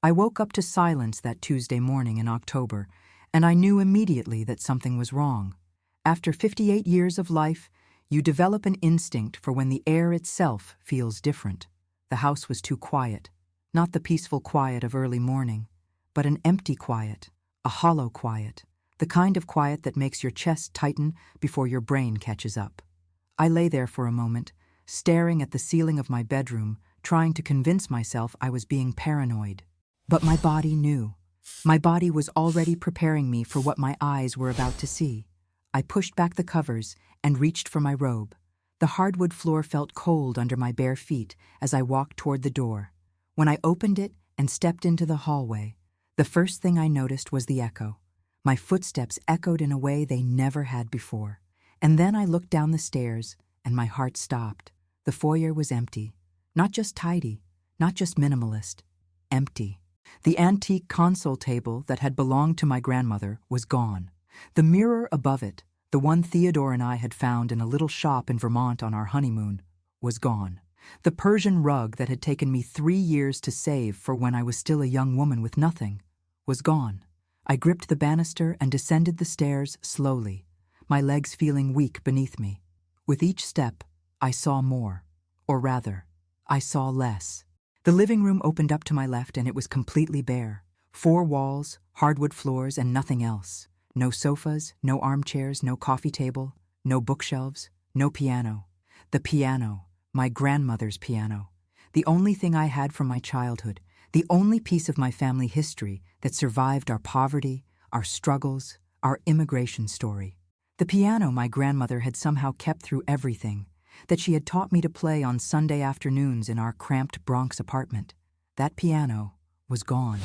I woke up to silence that Tuesday morning in October, and I knew immediately that something was wrong. After 58 years of life, you develop an instinct for when the air itself feels different. The house was too quiet, not the peaceful quiet of early morning, but an empty quiet, a hollow quiet, the kind of quiet that makes your chest tighten before your brain catches up. I lay there for a moment, staring at the ceiling of my bedroom, trying to convince myself I was being paranoid. But my body knew. My body was already preparing me for what my eyes were about to see. I pushed back the covers and reached for my robe. The hardwood floor felt cold under my bare feet as I walked toward the door. When I opened it and stepped into the hallway, the first thing I noticed was the echo. My footsteps echoed in a way they never had before. And then I looked down the stairs, and my heart stopped. The foyer was empty. Not just tidy, not just minimalist. Empty. The antique console table that had belonged to my grandmother was gone. The mirror above it, the one Theodore and I had found in a little shop in Vermont on our honeymoon, was gone. The Persian rug that had taken me 3 years to save for when I was still a young woman with nothing, was gone. I gripped the banister and descended the stairs slowly, my legs feeling weak beneath me. With each step, I saw more. Or rather, I saw less. The living room opened up to my left and it was completely bare. 4 walls, hardwood floors, and nothing else. No sofas, no armchairs, no coffee table, no bookshelves, no piano. The piano, my grandmother's piano. The only thing I had from my childhood, the only piece of my family history that survived our poverty, our struggles, our immigration story. The piano my grandmother had somehow kept through everything, that she had taught me to play on Sunday afternoons in our cramped Bronx apartment. That piano was gone.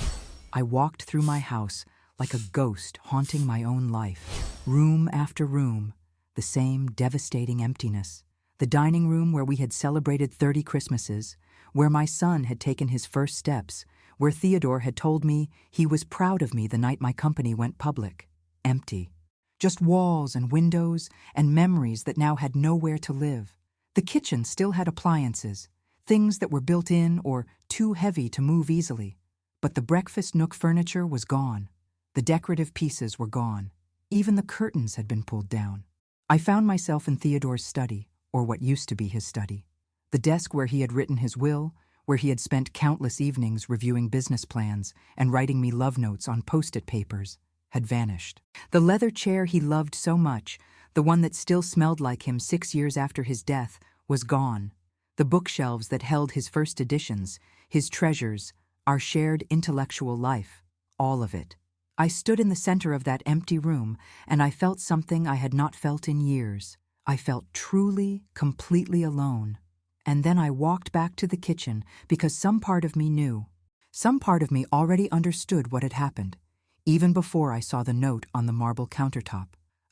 I walked through my house like a ghost haunting my own life. Room after room, the same devastating emptiness. The dining room where we had celebrated 30 Christmases, where my son had taken his first steps, where Theodore had told me he was proud of me the night my company went public. Empty. Just walls and windows and memories that now had nowhere to live. The kitchen still had appliances, things that were built in or too heavy to move easily. But the breakfast nook furniture was gone. The decorative pieces were gone. Even the curtains had been pulled down. I found myself in Theodore's study, or what used to be his study. The desk where he had written his will, where he had spent countless evenings reviewing business plans and writing me love notes on post-it papers, had vanished. The leather chair he loved so much, the one that still smelled like him 6 years after his death, was gone. The bookshelves that held his first editions, his treasures, our shared intellectual life, all of it. I stood in the center of that empty room, and I felt something I had not felt in years. I felt truly, completely alone. And then I walked back to the kitchen because some part of me knew. Some part of me already understood what had happened, even before I saw the note on the marble countertop.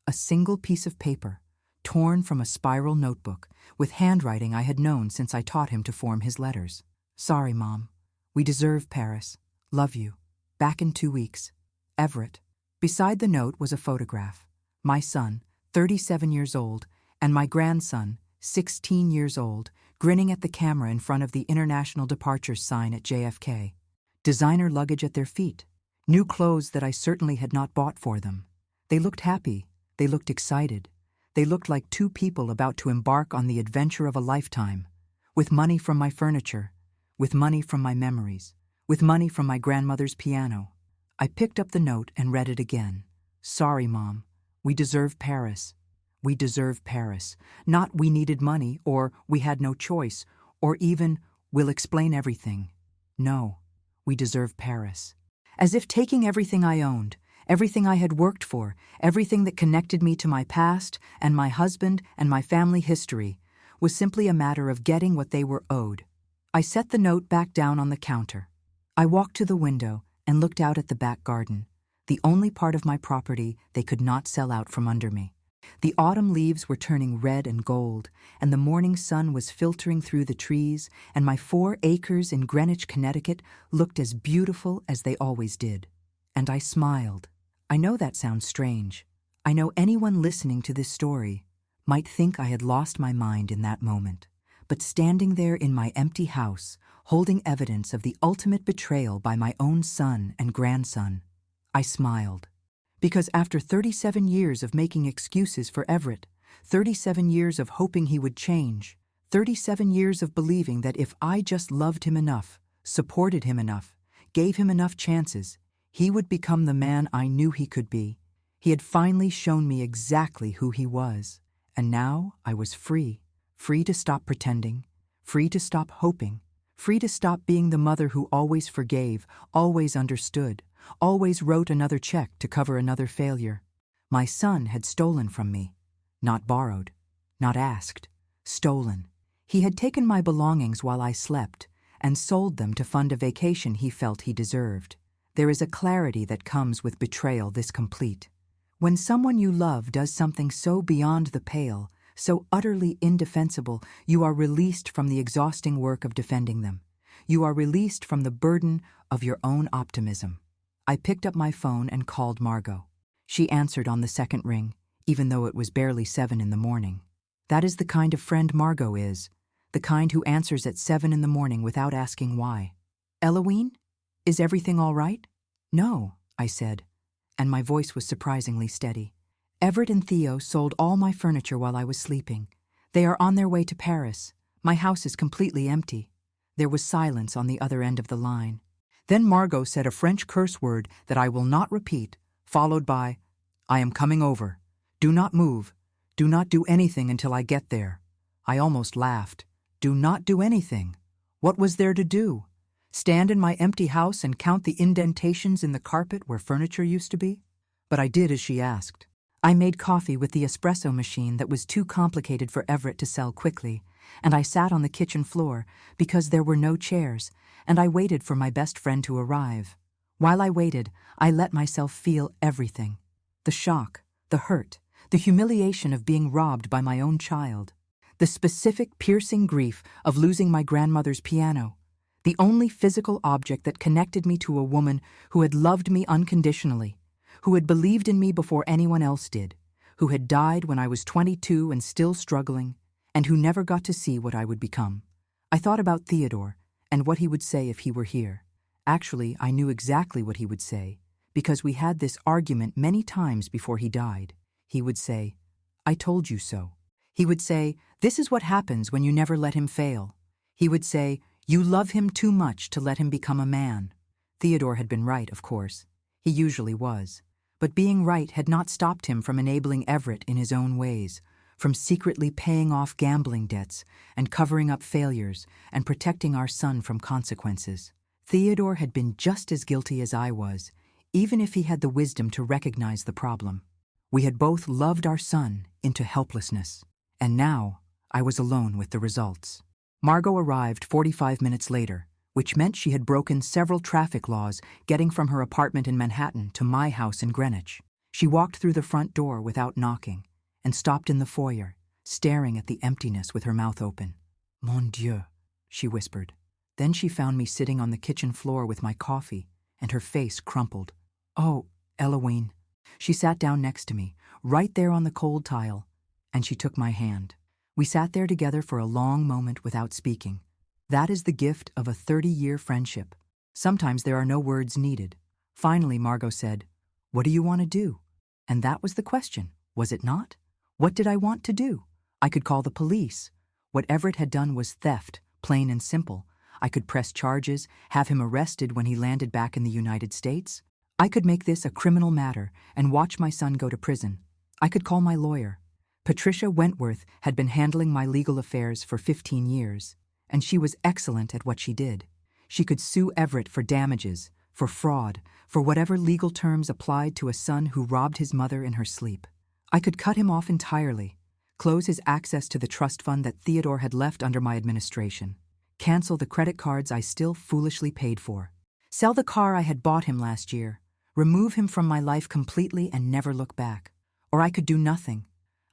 A single piece of paper, torn from a spiral notebook, with handwriting I had known since I taught him to form his letters. Sorry, Mom. We deserve Paris. Love you. Back in 2 weeks. Everett. Beside the note was a photograph. My son, 37 years old, and my grandson, 16 years old, grinning at the camera in front of the International Departures sign at JFK. Designer luggage at their feet. New clothes that I certainly had not bought for them. They looked happy. They looked excited. They looked like 2 people about to embark on the adventure of a lifetime. With money from my furniture. With money from my memories. With money from my grandmother's piano. I picked up the note and read it again. Sorry, Mom. We deserve Paris. We deserve Paris. Not we needed money, or we had no choice, or even we'll explain everything. No, we deserve Paris. As if taking everything I owned, everything I had worked for, everything that connected me to my past and my husband and my family history, was simply a matter of getting what they were owed. I set the note back down on the counter. I walked to the window and looked out at the back garden, the only part of my property they could not sell out from under me. The autumn leaves were turning red and gold, and the morning sun was filtering through the trees, and my 4 acres in Greenwich, Connecticut looked as beautiful as they always did. And I smiled. I know that sounds strange. I know anyone listening to this story might think I had lost my mind in that moment. but standing there in my empty house, holding evidence of the ultimate betrayal by my own son and grandson, I smiled. Because after 37 years of making excuses for Everett, 37 years of hoping he would change, 37 years of believing that if I just loved him enough, supported him enough, gave him enough chances, he would become the man I knew he could be. He had finally shown me exactly who he was, and now I was free. Free to stop pretending, free to stop hoping, free to stop being the mother who always forgave, always understood, always wrote another check to cover another failure. My son had stolen from me. Not borrowed, not asked, stolen. He had taken my belongings while I slept and sold them to fund a vacation he felt he deserved. There is a clarity that comes with betrayal this complete. When someone you love does something so beyond the pale, so utterly indefensible, you are released from the exhausting work of defending them. You are released from the burden of your own optimism. I picked up my phone and called Margot. She answered on the second ring, even though it was barely 7 in the morning. That is the kind of friend Margot is, the kind who answers at 7 in the morning without asking why. Eloise, is everything all right? No, I said, and my voice was surprisingly steady. Everett and Theo sold all my furniture while I was sleeping. They are on their way to Paris. My house is completely empty. There was silence on the other end of the line. Then Margot said a French curse word that I will not repeat, followed by, "I am coming over. Do not move. Do not do anything until I get there." I almost laughed. Do not do anything. What was there to do? Stand in my empty house and count the indentations in the carpet where furniture used to be? But I did as she asked. I made coffee with the espresso machine that was too complicated for Everett to sell quickly, and I sat on the kitchen floor because there were no chairs, and I waited for my best friend to arrive. While I waited, I let myself feel everything. The shock, the hurt, the humiliation of being robbed by my own child, the specific piercing grief of losing my grandmother's piano, the only physical object that connected me to a woman who had loved me unconditionally, who had believed in me before anyone else did, who had died when I was 22 and still struggling, and who never got to see what I would become. I thought about Theodore and what he would say if he were here. Actually, I knew exactly what he would say, because we had this argument many times before he died. He would say, "I told you so." He would say, "This is what happens when you never let him fail." He would say, "You love him too much to let him become a man." Theodore had been right, of course. He usually was. But being right had not stopped him from enabling Everett in his own ways, from secretly paying off gambling debts and covering up failures and protecting our son from consequences. Theodore had been just as guilty as I was, even if he had the wisdom to recognize the problem. We had both loved our son into helplessness, and now I was alone with the results. Margot arrived 45 minutes later, which meant she had broken several traffic laws getting from her apartment in Manhattan to my house in Greenwich. She walked through the front door without knocking and stopped in the foyer, staring at the emptiness with her mouth open. "Mon Dieu," she whispered. Then she found me sitting on the kitchen floor with my coffee, and her face crumpled. "Oh, Eloise." She sat down next to me, right there on the cold tile, and she took my hand. We sat there together for a long moment without speaking. That is the gift of a 30-year friendship. Sometimes there are no words needed. Finally, Margot said, "What do you want to do?" And that was the question, was it not? What did I want to do? I could call the police. What Everett had done was theft, plain and simple. I could press charges, have him arrested when he landed back in the United States. I could make this a criminal matter and watch my son go to prison. I could call my lawyer. Patricia Wentworth had been handling my legal affairs for 15 years. And she was excellent at what she did. She could sue Everett for damages, for fraud, for whatever legal terms applied to a son who robbed his mother in her sleep. I could cut him off entirely, close his access to the trust fund that Theodore had left under my administration, cancel the credit cards I still foolishly paid for, sell the car I had bought him last year, remove him from my life completely and never look back. Or I could do nothing.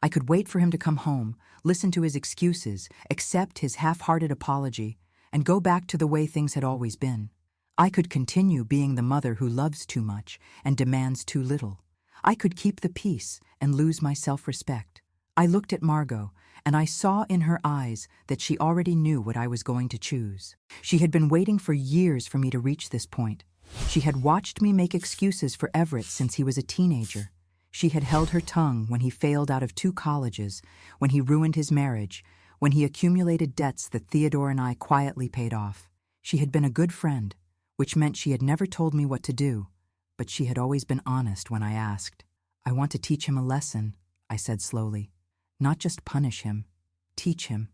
I could wait for him to come home, listen to his excuses, accept his half-hearted apology, and go back to the way things had always been. I could continue being the mother who loves too much and demands too little. I could keep the peace and lose my self-respect. I looked at Margot, and I saw in her eyes that she already knew what I was going to choose. She had been waiting for years for me to reach this point. She had watched me make excuses for Everett since he was a teenager. She had held her tongue when he failed out of 2 colleges, when he ruined his marriage, when he accumulated debts that Theodore and I quietly paid off. She had been a good friend, which meant she had never told me what to do, but she had always been honest when I asked. "I want to teach him a lesson," I said slowly. "Not just punish him, teach him.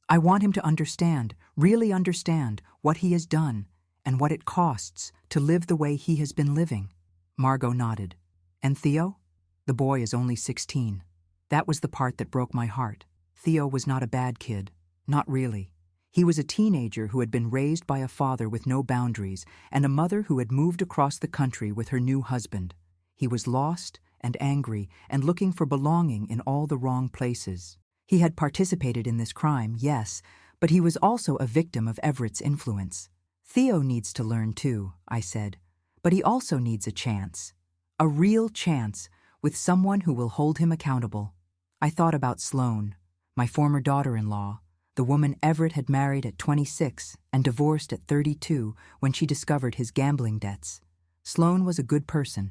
I want him to understand, really understand, what he has done and what it costs to live the way he has been living." Margot nodded. "And Theo?" "The boy is only 16. That was the part that broke my heart. Theo was not a bad kid. Not really. He was a teenager who had been raised by a father with no boundaries and a mother who had moved across the country with her new husband. He was lost and angry and looking for belonging in all the wrong places. He had participated in this crime, yes, but he was also a victim of Everett's influence. Theo needs to learn too, I said, but he also needs a chance. A real chance, with someone who will hold him accountable. I thought about Sloane, my former daughter-in-law, the woman Everett had married at 26 and divorced at 32 when she discovered his gambling debts. Sloane was a good person.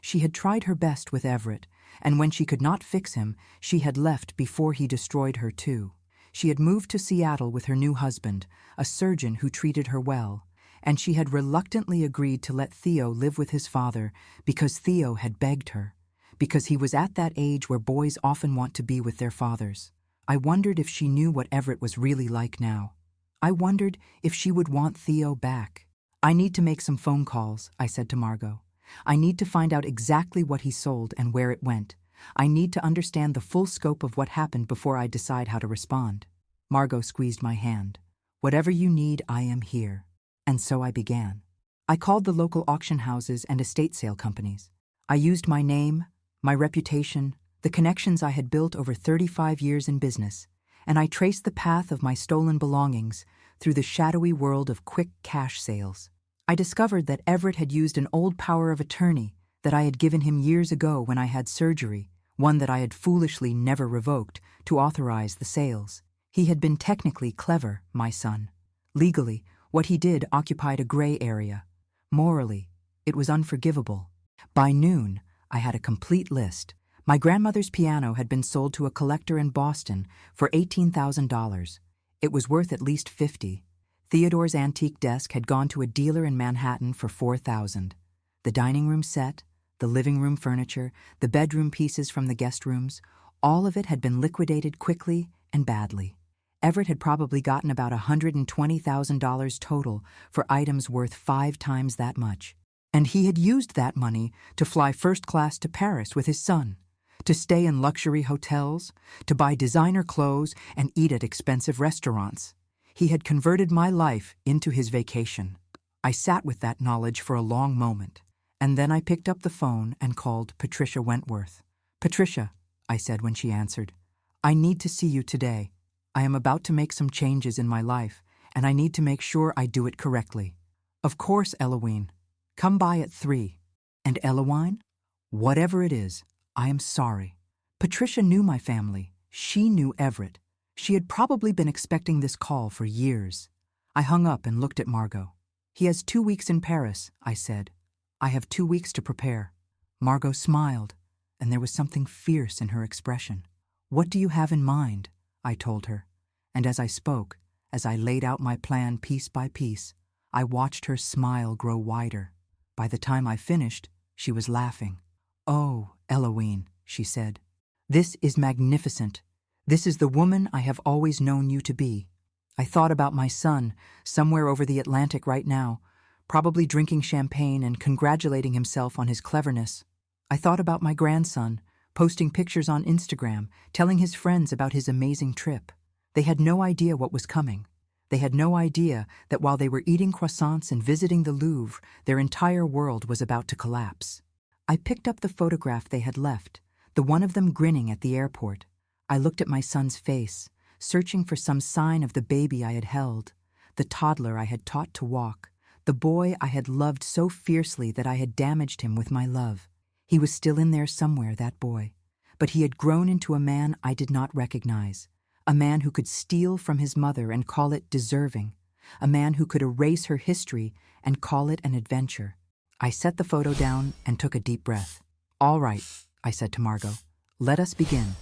She had tried her best with Everett, and when she could not fix him, she had left before he destroyed her too. She had moved to Seattle with her new husband, a surgeon who treated her well, and she had reluctantly agreed to let Theo live with his father because Theo had begged her, because he was at that age where boys often want to be with their fathers. I wondered if she knew what Everett was really like now. I wondered if she would want Theo back. "I need to make some phone calls," I said to Margot. "I need to find out exactly what he sold and where it went. I need to understand the full scope of what happened before I decide how to respond." Margot squeezed my hand. "Whatever you need, I am here." And so I began. I called the local auction houses and estate sale companies. I used my name, my reputation, the connections I had built over 35 years in business, and I traced the path of my stolen belongings through the shadowy world of quick cash sales. I discovered that Everett had used an old power of attorney that I had given him years ago when I had surgery, one that I had foolishly never revoked, to authorize the sales. He had been technically clever, my son. Legally, what he did occupied a gray area. Morally, it was unforgivable. By noon, I had a complete list. My grandmother's piano had been sold to a collector in Boston for $18,000. It was worth at least $50,000. Theodore's antique desk had gone to a dealer in Manhattan for $4,000. The dining room set, the living room furniture, the bedroom pieces from the guest rooms, all of it had been liquidated quickly and badly. Everett had probably gotten about $120,000 total for items worth 5 times that much. And he had used that money to fly first class to Paris with his son, to stay in luxury hotels, to buy designer clothes and eat at expensive restaurants. He had converted my life into his vacation. I sat with that knowledge for a long moment, and then I picked up the phone and called Patricia Wentworth. "Patricia," I said when she answered, "I need to see you today. I am about to make some changes in my life, and I need to make sure I do it correctly." "Of course, Eloise. Come by at 3. "And Eloise? Whatever it is, I am sorry." Patricia knew my family. She knew Everett. She had probably been expecting this call for years. I hung up and looked at Margot. "He has 2 weeks in Paris," I said. "I have 2 weeks to prepare." Margot smiled, and there was something fierce in her expression. "What do you have in mind?" I told her. And as I spoke, as I laid out my plan piece by piece, I watched her smile grow wider. By the time I finished, she was laughing. "Oh, Eloise," she said. "This is magnificent. This is the woman I have always known you to be." I thought about my son, somewhere over the Atlantic right now, probably drinking champagne and congratulating himself on his cleverness. I thought about my grandson, posting pictures on Instagram, telling his friends about his amazing trip. They had no idea what was coming. They had no idea that while they were eating croissants and visiting the Louvre, their entire world was about to collapse. I picked up the photograph they had left, the one of them grinning at the airport. I looked at my son's face, searching for some sign of the baby I had held, the toddler I had taught to walk, the boy I had loved so fiercely that I had damaged him with my love. He was still in there somewhere, that boy. but he had grown into a man I did not recognize, a man who could steal from his mother and call it deserving, a man who could erase her history and call it an adventure. I set the photo down and took a deep breath. "All right," I said to Margot, "let us begin."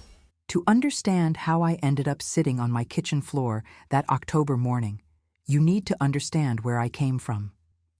To understand how I ended up sitting on my kitchen floor that October morning, you need to understand where I came from.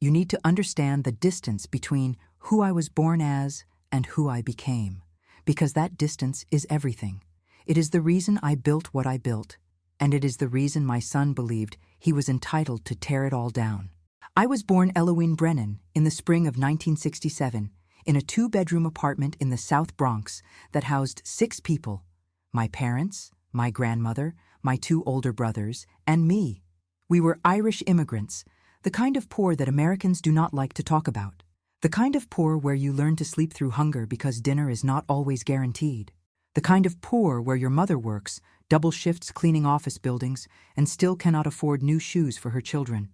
You need to understand the distance between who I was born as and who I became, because that distance is everything. It is the reason I built what I built, and it is the reason my son believed he was entitled to tear it all down. I was born Eloise Brennan in the spring of 1967 in a 2-bedroom apartment in the South Bronx that housed 6 people: my parents, my grandmother, my 2 older brothers, and me. We were Irish immigrants, the kind of poor that Americans do not like to talk about. The kind of poor where you learn to sleep through hunger because dinner is not always guaranteed. The kind of poor where your mother works double shifts cleaning office buildings and still cannot afford new shoes for her children.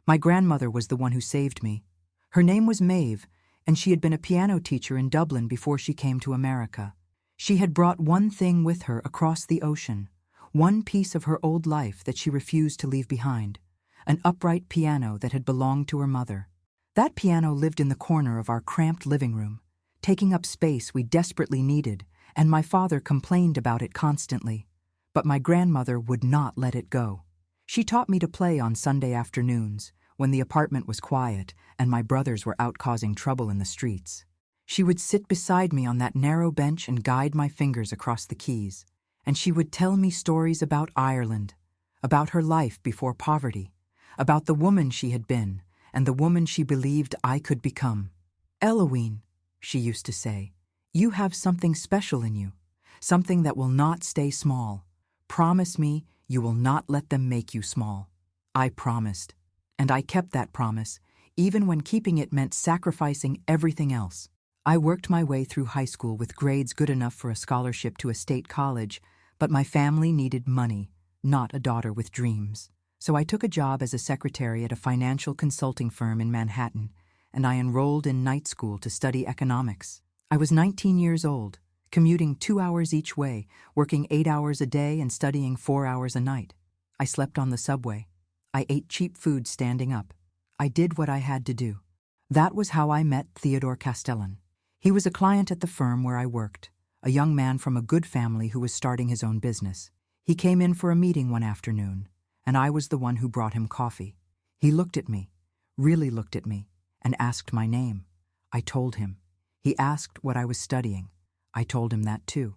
My grandmother was the one who saved me. Her name was Maeve, and she had been a piano teacher in Dublin before she came to America. She had brought one thing with her across the ocean, one piece of her old life that she refused to leave behind, an upright piano that had belonged to her mother. That piano lived in the corner of our cramped living room, taking up space we desperately needed, and my father complained about it constantly. But my grandmother would not let it go. She taught me to play on Sunday afternoons, when the apartment was quiet and my brothers were out causing trouble in the streets. She would sit beside me on that narrow bench and guide my fingers across the keys, and she would tell me stories about Ireland, about her life before poverty, about the woman she had been, and the woman she believed I could become. "Eloise," she used to say, "you have something special in you, something that will not stay small. Promise me you will not let them make you small." I promised, and I kept that promise, even when keeping it meant sacrificing everything else. I worked my way through high school with grades good enough for a scholarship to a state college, but my family needed money, not a daughter with dreams. So I took a job as a secretary at a financial consulting firm in Manhattan, and I enrolled in night school to study economics. I was 19 years old, commuting 2 hours each way, working 8 hours a day and studying 4 hours a night. I slept on the subway. I ate cheap food standing up. I did what I had to do. That was how I met Theodore Castellan. He was a client at the firm where I worked, a young man from a good family who was starting his own business. He came in for a meeting one afternoon, and I was the one who brought him coffee. He looked at me, really looked at me, and asked my name. I told him. He asked what I was studying. I told him that too.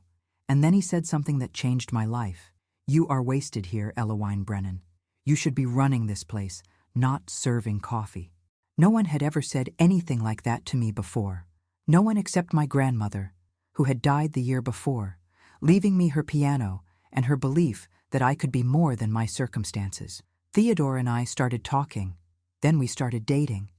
And then he said something that changed my life. "You are wasted here, Eloise Brennan. You should be running this place, not serving coffee." No one had ever said anything like that to me before. No one except my grandmother, who had died the year before, leaving me her piano and her belief that I could be more than my circumstances. Theodore and I started talking. Then we started dating.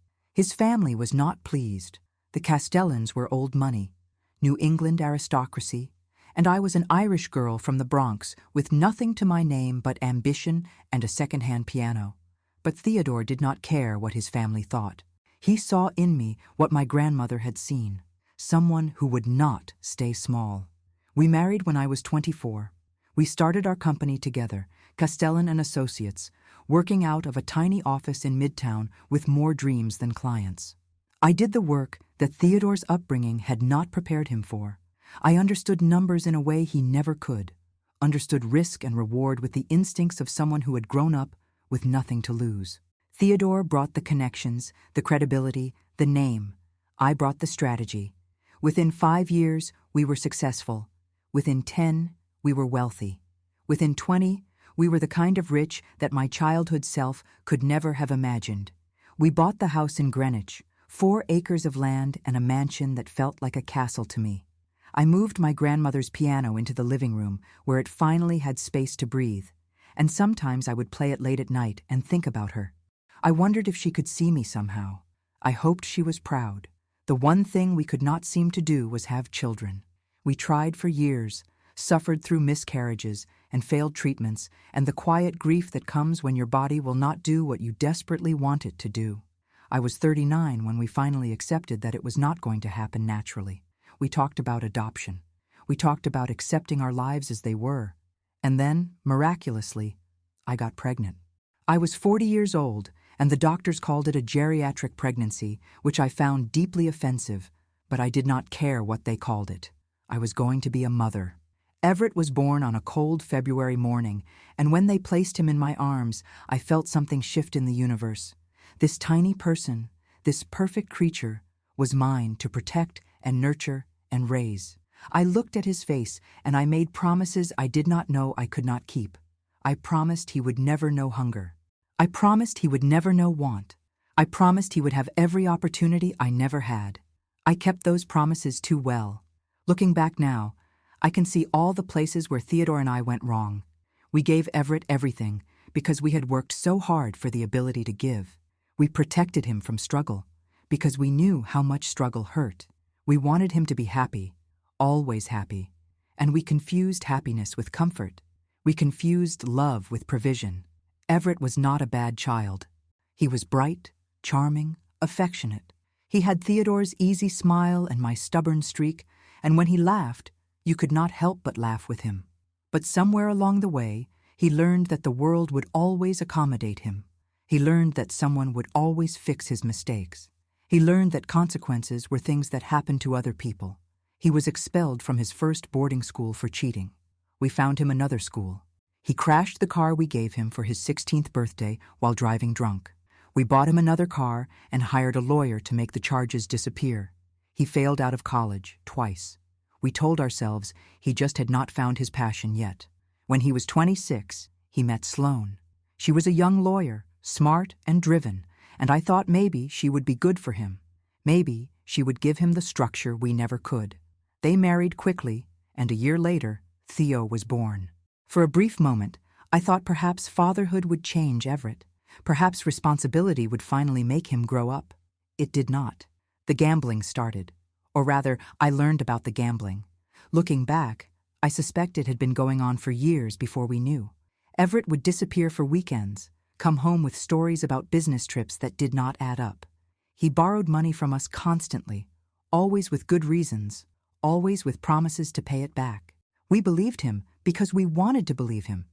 His family was not pleased. The Castellans were old money, New England aristocracy, and I was an Irish girl from the Bronx with nothing to my name but ambition and a second-hand piano. But Theodore did not care what his family thought. He saw in me what my grandmother had seen, someone who would not stay small. We married when I was 24. We started our company together, Castellan and Associates, working out of a tiny office in Midtown with more dreams than clients. I did the work that Theodore's upbringing had not prepared him for. I understood numbers in a way he never could, understood risk and reward with the instincts of someone who had grown up with nothing to lose. Theodore brought the connections, the credibility, the name. I brought the strategy. Within 5 years, we were successful. Within 10, we were wealthy. Within 20, we were the kind of rich that my childhood self could never have imagined. We bought the house in Greenwich, 4 acres of land and a mansion that felt like a castle to me. I moved my grandmother's piano into the living room where it finally had space to breathe, and sometimes I would play it late at night and think about her. I wondered if she could see me somehow. I hoped she was proud. The one thing we could not seem to do was have children. We tried for years, suffered through miscarriages and failed treatments and the quiet grief that comes when your body will not do what you desperately want it to do. I was 39 when we finally accepted that it was not going to happen naturally. We talked about adoption. We talked about accepting our lives as they were. And then, miraculously, I got pregnant. I was 40 years old, and the doctors called it a geriatric pregnancy, which I found deeply offensive, but I did not care what they called it. I was going to be a mother. Everett was born on a cold February morning, and when they placed him in my arms, I felt something shift in the universe. This tiny person, this perfect creature, was mine to protect and nurture and raise. I looked at his face, and I made promises I did not know I could not keep. I promised he would never know hunger. I promised he would never know want. I promised he would have every opportunity I never had. I kept those promises too well. Looking back now, I can see all the places where Theodore and I went wrong. We gave Everett everything because we had worked so hard for the ability to give. We protected him from struggle because we knew how much struggle hurt. We wanted him to be happy, always happy, and we confused happiness with comfort. We confused love with provision. Everett was not a bad child. He was bright, charming, affectionate. He had Theodore's easy smile and my stubborn streak, and when he laughed, you could not help but laugh with him. But somewhere along the way, he learned that the world would always accommodate him. He learned that someone would always fix his mistakes. He learned that consequences were things that happened to other people. He was expelled from his first boarding school for cheating. We found him another school. He crashed the car we gave him for his 16th birthday while driving drunk. We bought him another car and hired a lawyer to make the charges disappear. He failed out of college twice. We told ourselves he just had not found his passion yet. When he was 26, he met Sloane. She was a young lawyer, smart and driven, and I thought maybe she would be good for him. Maybe she would give him the structure we never could. They married quickly, and a year later, Theo was born. For a brief moment, I thought perhaps fatherhood would change Everett. Perhaps responsibility would finally make him grow up. It did not. The gambling started. Or rather, I learned about the gambling. Looking back, I suspect it had been going on for years before we knew. Everett would disappear for weekends, come home with stories about business trips that did not add up. He borrowed money from us constantly, always with good reasons, always with promises to pay it back. We believed him because we wanted to believe him,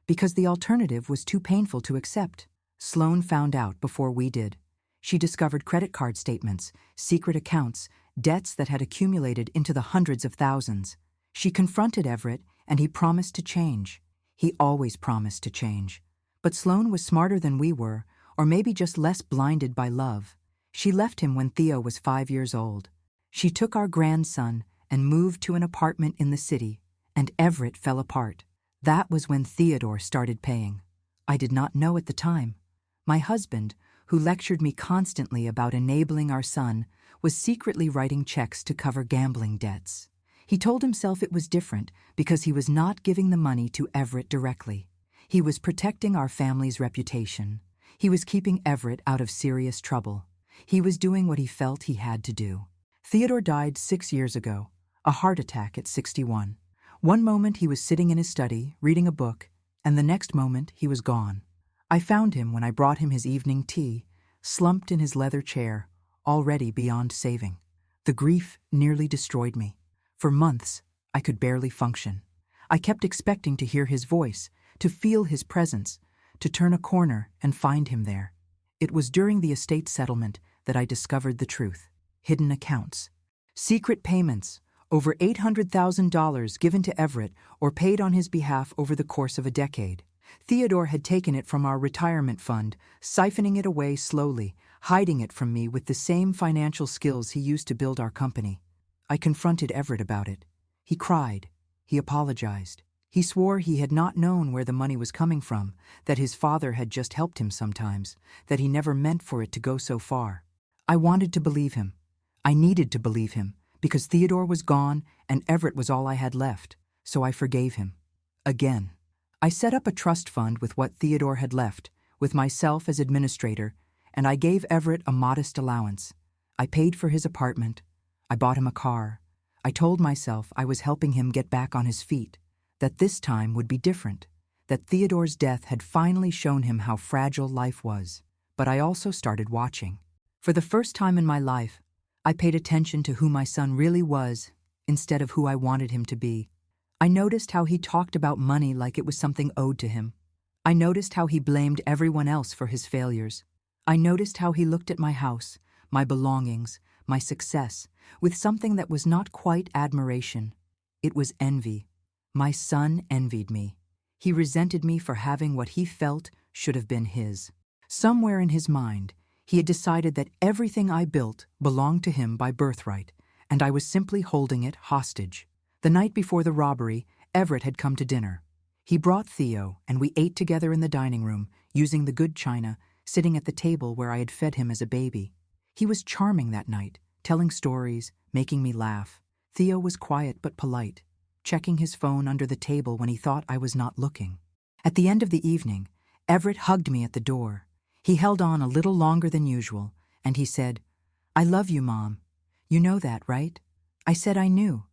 because the alternative was too painful to accept. Sloane found out before we did. She discovered credit card statements, secret accounts, debts that had accumulated into the hundreds of thousands. She confronted Everett, and he promised to change. He always promised to change. But Sloane was smarter than we were, or maybe just less blinded by love. She left him when Theo was 5 years old. She took our grandson and moved to an apartment in the city, and Everett fell apart. That was when Theodore started paying. I did not know at the time. My husband, who lectured me constantly about enabling our son, was secretly writing checks to cover gambling debts. He told himself it was different because he was not giving the money to Everett directly. He was protecting our family's reputation. He was keeping Everett out of serious trouble. He was doing what he felt he had to do. Theodore died 6 years ago, a heart attack at 61. One moment he was sitting in his study, reading a book, and the next moment he was gone. I found him when I brought him his evening tea, slumped in his leather chair, already beyond saving. The grief nearly destroyed me. For months, I could barely function. I kept expecting to hear his voice, to feel his presence, to turn a corner and find him there. It was during the estate settlement that I discovered the truth. Hidden accounts. Secret payments, over $800,000 given to Everett or paid on his behalf over the course of a decade. Theodore had taken it from our retirement fund, siphoning it away slowly, hiding it from me with the same financial skills he used to build our company. I confronted Everett about it. He cried. He apologized. He swore he had not known where the money was coming from, that his father had just helped him sometimes, that he never meant for it to go so far. I wanted to believe him. I needed to believe him, because Theodore was gone and Everett was all I had left, so I forgave him. Again. I set up a trust fund with what Theodore had left, with myself as administrator, and I gave Everett a modest allowance. I paid for his apartment. I bought him a car. I told myself I was helping him get back on his feet, that this time would be different, that Theodore's death had finally shown him how fragile life was. But I also started watching. For the first time in my life, I paid attention to who my son really was, instead of who I wanted him to be. I noticed how he talked about money like it was something owed to him. I noticed how he blamed everyone else for his failures. I noticed how he looked at my house, my belongings, my success, with something that was not quite admiration. It was envy. My son envied me. He resented me for having what he felt should have been his. Somewhere in his mind, he had decided that everything I built belonged to him by birthright, and I was simply holding it hostage. The night before the robbery, Everett had come to dinner. He brought Theo, and we ate together in the dining room, using the good china, sitting at the table where I had fed him as a baby. He was charming that night, telling stories, making me laugh. Theo was quiet but polite, checking his phone under the table when he thought I was not looking. At the end of the evening, Everett hugged me at the door. He held on a little longer than usual, and he said, "I love you, Mom. You know that, right?" I said I knew.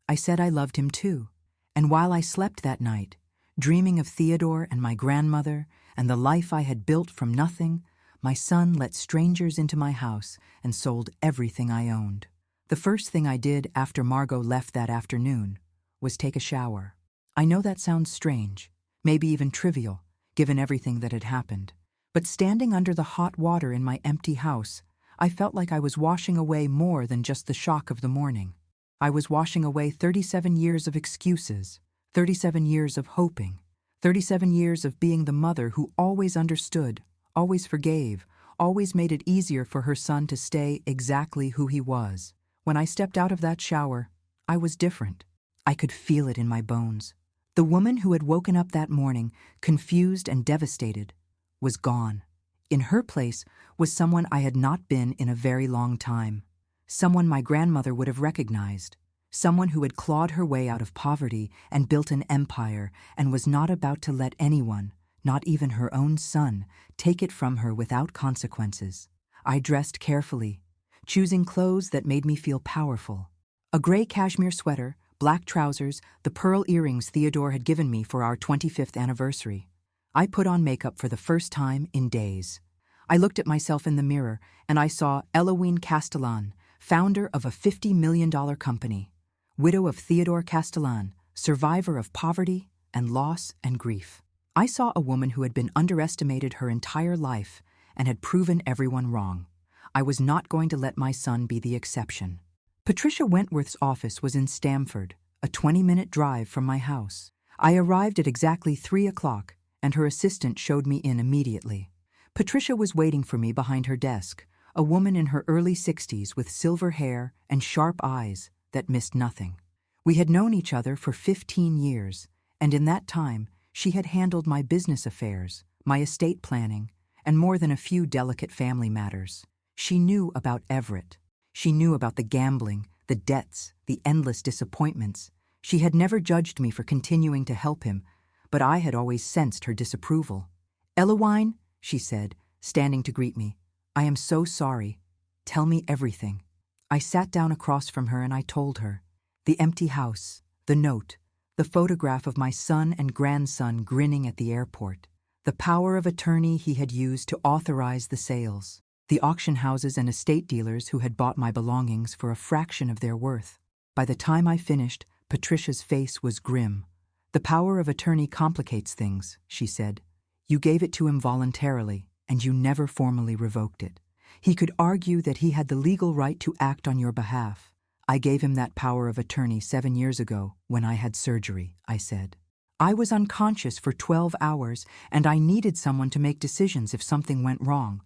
I said I loved him too. And while I slept that night, dreaming of Theodore and my grandmother and the life I had built from nothing, my son let strangers into my house and sold everything I owned. The first thing I did after Margot left that afternoon was take a shower. I know that sounds strange, maybe even trivial, given everything that had happened. But standing under the hot water in my empty house, I felt like I was washing away more than just the shock of the morning. I was washing away 37 years of excuses, 37 years of hoping, 37 years of being the mother who always understood, always forgave, always made it easier for her son to stay exactly who he was. When I stepped out of that shower, I was different. I could feel it in my bones. The woman who had woken up that morning, confused and devastated, was gone. In her place was someone I had not been in a very long time. Someone my grandmother would have recognized. Someone who had clawed her way out of poverty and built an empire and was not about to let anyone, not even her own son, take it from her without consequences. I dressed carefully, choosing clothes that made me feel powerful. A gray cashmere sweater, black trousers, the pearl earrings Theodore had given me for our 25th anniversary. I put on makeup for the first time in days. I looked at myself in the mirror and I saw Eloise Castellan, founder of a $50 million company, widow of Theodore Castellan, survivor of poverty and loss and grief. I saw a woman who had been underestimated her entire life and had proven everyone wrong. I was not going to let my son be the exception. Patricia Wentworth's office was in Stamford, a 20-minute drive from my house. I arrived at exactly 3 o'clock, and her assistant showed me in immediately. Patricia was waiting for me behind her desk, a woman in her early 60s with silver hair and sharp eyes that missed nothing. We had known each other for 15 years, and in that time, she had handled my business affairs, my estate planning, and more than a few delicate family matters. She knew about Everett. She knew about the gambling, the debts, the endless disappointments. She had never judged me for continuing to help him, but I had always sensed her disapproval. "Eloise," she said, standing to greet me, "I am so sorry. Tell me everything." I sat down across from her and I told her. The empty house, the note, the photograph of my son and grandson grinning at the airport, the power of attorney he had used to authorize the sales, the auction houses and estate dealers who had bought my belongings for a fraction of their worth. By the time I finished, Patricia's face was grim. "The power of attorney complicates things," she said. "You gave it to him voluntarily, and you never formally revoked it. He could argue that he had the legal right to act on your behalf. I gave him that power of attorney 7 years ago when I had surgery," I said. "I was unconscious for 12 hours, and I needed someone to make decisions if something went wrong.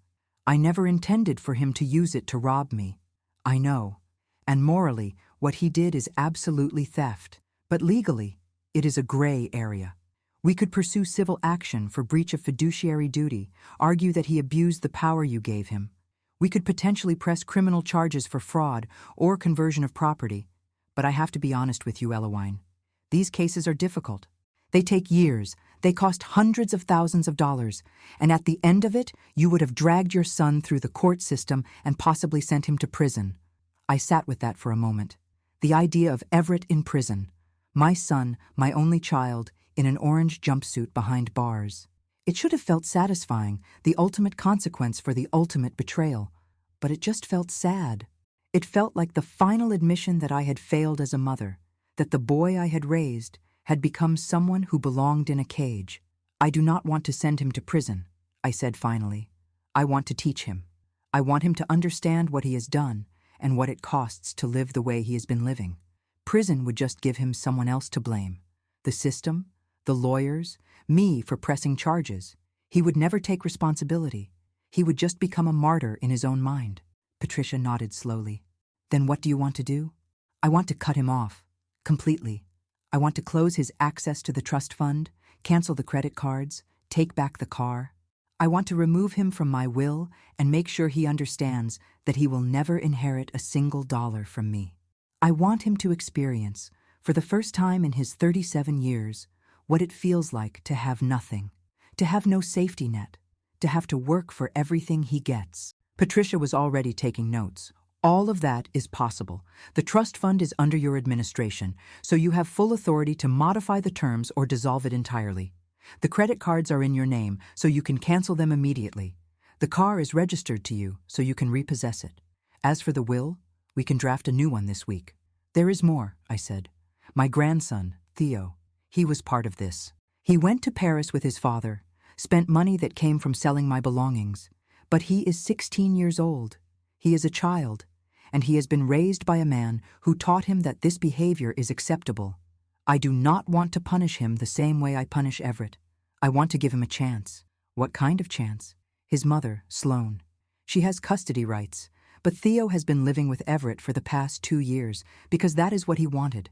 I never intended for him to use it to rob me. I know. And morally, what he did is absolutely theft. But legally, it is a gray area. We could pursue civil action for breach of fiduciary duty, argue that he abused the power you gave him. We could potentially press criminal charges for fraud or conversion of property. But I have to be honest with you, Eloise. These cases are difficult. They take years. They cost hundreds of thousands of dollars. And at the end of it, you would have dragged your son through the court system and possibly sent him to prison." I sat with that for a moment. The idea of Everett in prison. My son, my only child, in an orange jumpsuit behind bars. It should have felt satisfying, the ultimate consequence for the ultimate betrayal. But it just felt sad. It felt like the final admission that I had failed as a mother, that the boy I had raised had become someone who belonged in a cage. I do not want to send him to prison, I said finally. I want to teach him. I want him to understand what he has done and what it costs to live the way he has been living. Prison would just give him someone else to blame. The system, the lawyers, me for pressing charges. He would never take responsibility. He would just become a martyr in his own mind. Patricia nodded slowly. Then what do you want to do? I want to cut him off. Completely. I want to close his access to the trust fund, cancel the credit cards, take back the car. I want to remove him from my will and make sure he understands that he will never inherit a single dollar from me. I want him to experience, for the first time in his 37 years, what it feels like to have nothing, to have no safety net, to have to work for everything he gets. Patricia was already taking notes. All of that is possible. The trust fund is under your administration, so you have full authority to modify the terms or dissolve it entirely. The credit cards are in your name, so you can cancel them immediately. The car is registered to you, so you can repossess it. As for the will, we can draft a new one this week. There is more, I said. My grandson, Theo, he was part of this. He went to Paris with his father, spent money that came from selling my belongings. But he is 16 years old. He is a child, and he has been raised by a man who taught him that this behavior is acceptable. I do not want to punish him the same way I punish Everett. I want to give him a chance. What kind of chance? His mother, Sloane. She has custody rights, but Theo has been living with Everett for the past 2 years because that is what he wanted.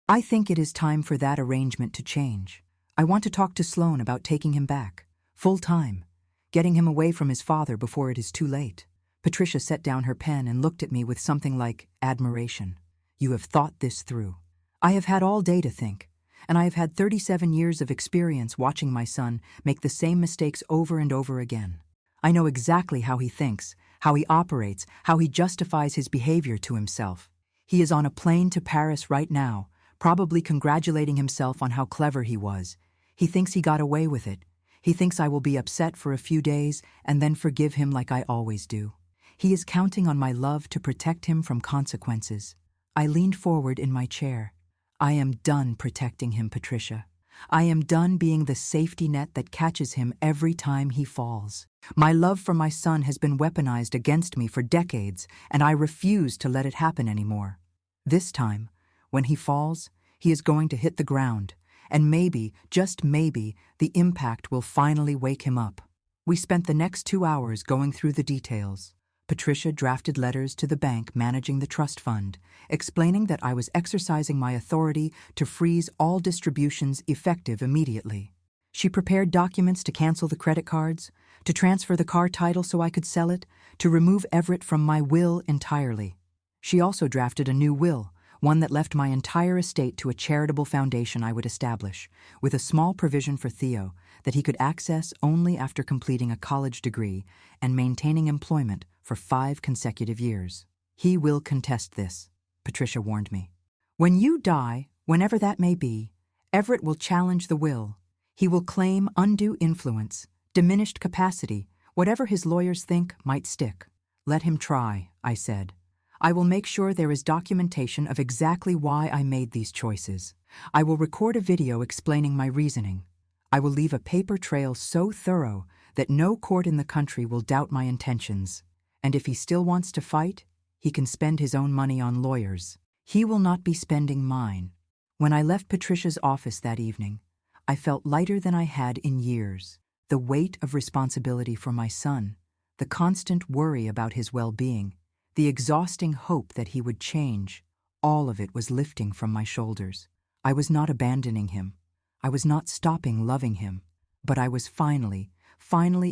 I think it is time for that arrangement to change. I want to talk to Sloane about taking him back, full time, getting him away from his father before it is too late. Patricia set down her pen and looked at me with something like admiration. You have thought this through. I have had all day to think, and I have had 37 years of experience watching my son make the same mistakes over and over again. I know exactly how he thinks, how he operates, how he justifies his behavior to himself. He is on a plane to Paris right now, probably congratulating himself on how clever he was. He thinks he got away with it. He thinks I will be upset for a few days and then forgive him like I always do. He is counting on my love to protect him from consequences. I leaned forward in my chair. I am done protecting him, Patricia. I am done being the safety net that catches him every time he falls. My love for my son has been weaponized against me for decades, and I refuse to let it happen anymore. This time, when he falls, he is going to hit the ground, and maybe, just maybe, the impact will finally wake him up. We spent the next 2 hours going through the details. Patricia drafted letters to the bank managing the trust fund, explaining that I was exercising my authority to freeze all distributions effective immediately. She prepared documents to cancel the credit cards, to transfer the car title so I could sell it, to remove Everett from my will entirely. She also drafted a new will, one that left my entire estate to a charitable foundation I would establish, with a small provision for Theo that he could access only after completing a college degree and maintaining employment for 5 consecutive years. He will contest this, Patricia warned me. When you die, whenever that may be, Everett will challenge the will. He will claim undue influence, diminished capacity, whatever his lawyers think might stick. Let him try, I said. I will make sure there is documentation of exactly why I made these choices. I will record a video explaining my reasoning. I will leave a paper trail so thorough that no court in the country will doubt my intentions. And if he still wants to fight, he can spend his own money on lawyers. He will not be spending mine. When I left Patricia's office that evening, I felt lighter than I had in years. The weight of responsibility for my son, the constant worry about his well-being, the exhausting hope that he would change, all of it was lifting from my shoulders. I was not abandoning him. I was not stopping loving him. But I was finally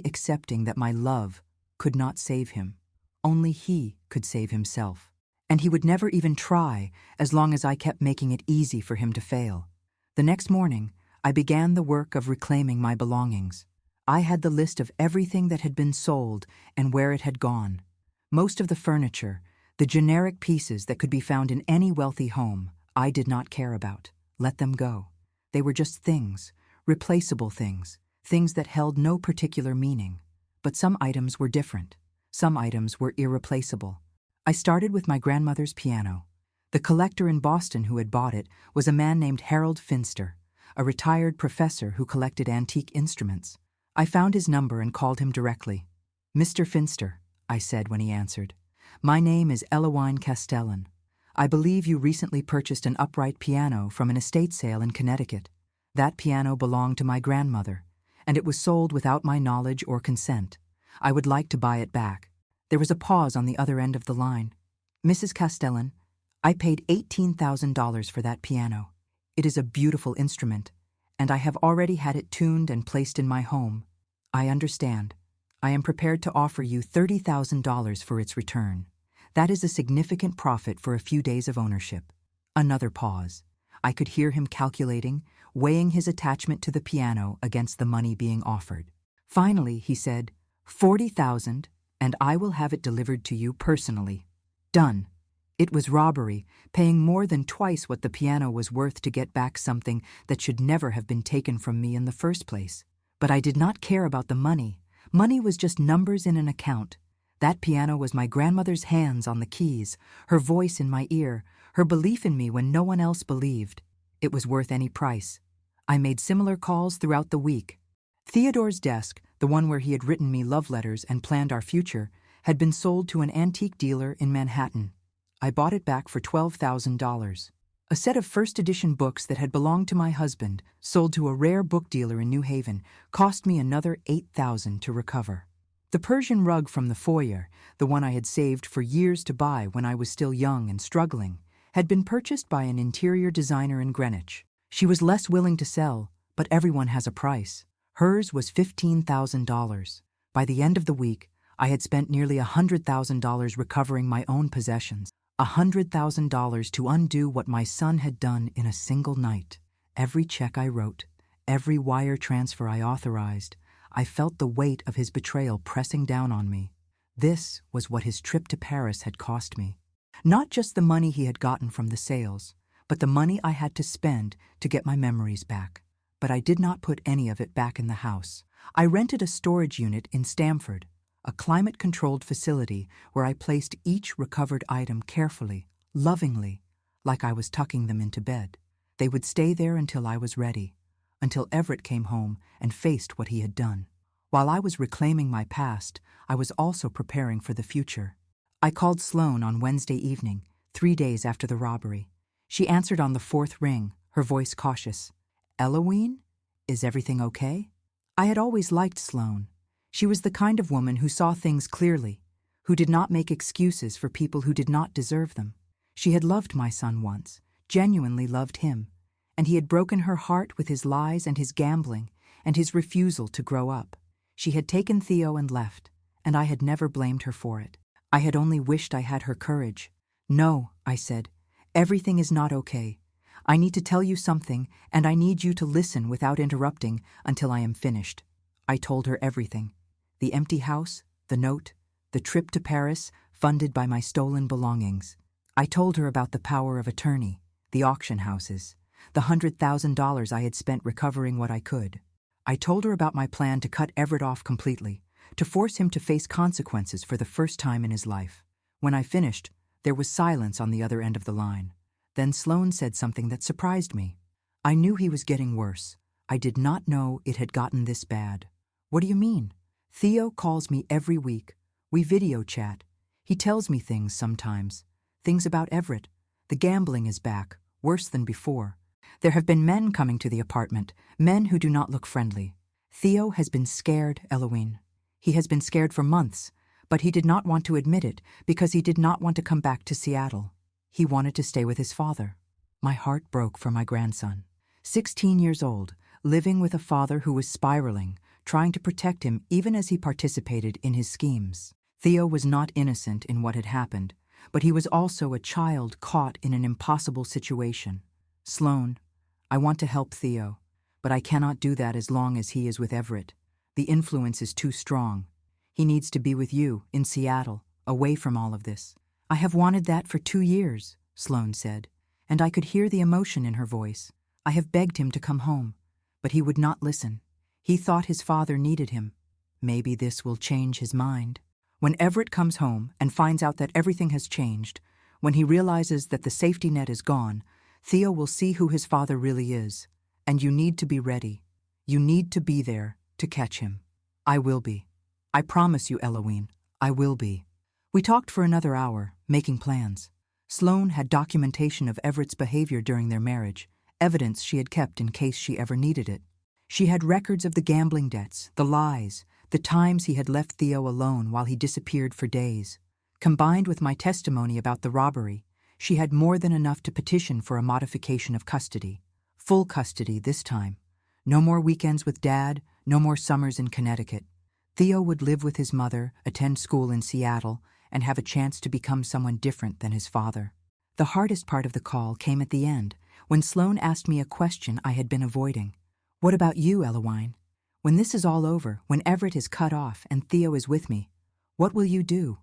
accepting that my love could not save him. Only he could save himself. And he would never even try as long as I kept making it easy for him to fail. The next morning, I began the work of reclaiming my belongings. I had the list of everything that had been sold and where it had gone. Most of the furniture, the generic pieces that could be found in any wealthy home, I did not care about. Let them go. They were just things, replaceable things, things that held no particular meaning. But some items were different. Some items were irreplaceable. I started with my grandmother's piano. The collector in Boston who had bought it was a man named Harold Finster, a retired professor who collected antique instruments. I found his number and called him directly. "Mr. Finster," I said when he answered, "my name is Eloise Castellan. I believe you recently purchased an upright piano from an estate sale in Connecticut. That piano belonged to my grandmother, and it was sold without my knowledge or consent. I would like to buy it back." There was a pause on the other end of the line. "Mrs. Castellan, I paid $18,000 for that piano. It is a beautiful instrument, and I have already had it tuned and placed in my home. I understand. I am prepared to offer you $30,000 for its return. That is a significant profit for a few days of ownership." Another pause. I could hear him calculating, weighing his attachment to the piano against the money being offered. Finally, he said, "$40,000, and I will have it delivered to you personally." Done. It was robbery, paying more than twice what the piano was worth to get back something that should never have been taken from me in the first place. But I did not care about the money. Money was just numbers in an account. That piano was my grandmother's hands on the keys, her voice in my ear, her belief in me when no one else believed. It was worth any price. I made similar calls throughout the week. Theodore's desk, the one where he had written me love letters and planned our future, had been sold to an antique dealer in Manhattan. I bought it back for $12,000. A set of first-edition books that had belonged to my husband, sold to a rare book dealer in New Haven, cost me another $8,000 to recover. The Persian rug from the foyer, the one I had saved for years to buy when I was still young and struggling, had been purchased by an interior designer in Greenwich. She was less willing to sell, but everyone has a price. Hers was $15,000. By the end of the week, I had spent nearly $100,000 recovering my own possessions. $100,000 to undo what my son had done in a single night. Every check I wrote, every wire transfer I authorized, I felt the weight of his betrayal pressing down on me. This was what his trip to Paris had cost me. Not just the money he had gotten from the sales, but the money I had to spend to get my memories back. But I did not put any of it back in the house. I rented a storage unit in Stamford, a climate-controlled facility where I placed each recovered item carefully, lovingly, like I was tucking them into bed. They would stay there until I was ready, until Everett came home and faced what he had done. While I was reclaiming my past, I was also preparing for the future. I called Sloane on Wednesday evening, 3 days after the robbery. She answered on the fourth ring, her voice cautious. "Eloise, is everything okay?" I had always liked Sloane. She was the kind of woman who saw things clearly, who did not make excuses for people who did not deserve them. She had loved my son once, genuinely loved him, and he had broken her heart with his lies and his gambling and his refusal to grow up. She had taken Theo and left, and I had never blamed her for it. I had only wished I had her courage. "No," I said, "everything is not okay. I need to tell you something, and I need you to listen without interrupting until I am finished." I told her everything. The empty house, the note, the trip to Paris funded by my stolen belongings. I told her about the power of attorney, the auction houses, the $100,000 I had spent recovering what I could. I told her about my plan to cut Everett off completely, to force him to face consequences for the first time in his life. When I finished, there was silence on the other end of the line. Then Sloane said something that surprised me. I knew he was getting worse. I did not know it had gotten this bad. "What do you mean?" "Theo calls me every week. We video chat. He tells me things sometimes. Things about Everett. The gambling is back, worse than before. There have been men coming to the apartment, men who do not look friendly. Theo has been scared, Eloise. He has been scared for months, but he did not want to admit it because he did not want to come back to Seattle. He wanted to stay with his father." My heart broke for my grandson. 16 years old, living with a father who was spiraling, trying to protect him even as he participated in his schemes. Theo was not innocent in what had happened, but he was also a child caught in an impossible situation. "Sloane, I want to help Theo, but I cannot do that as long as he is with Everett. The influence is too strong. He needs to be with you, in Seattle, away from all of this." "I have wanted that for 2 years," Sloane said, and I could hear the emotion in her voice. "I have begged him to come home, but he would not listen. He thought his father needed him. Maybe this will change his mind." When Everett comes home and finds out that everything has changed, when he realizes that the safety net is gone, Theo will see who his father really is. And you need to be ready. You need to be there to catch him. I will be. I promise you, Eloise, I will be. We talked for another hour, making plans. Sloane had documentation of Everett's behavior during their marriage, evidence she had kept in case she ever needed it. She had records of the gambling debts, the lies, the times he had left Theo alone while he disappeared for days. Combined with my testimony about the robbery, she had more than enough to petition for a modification of custody. Full custody this time. No more weekends with Dad, no more summers in Connecticut. Theo would live with his mother, attend school in Seattle, and have a chance to become someone different than his father. The hardest part of the call came at the end, when Sloane asked me a question I had been avoiding. What about you, Eloise? When this is all over, when Everett is cut off and Theo is with me, what will you do?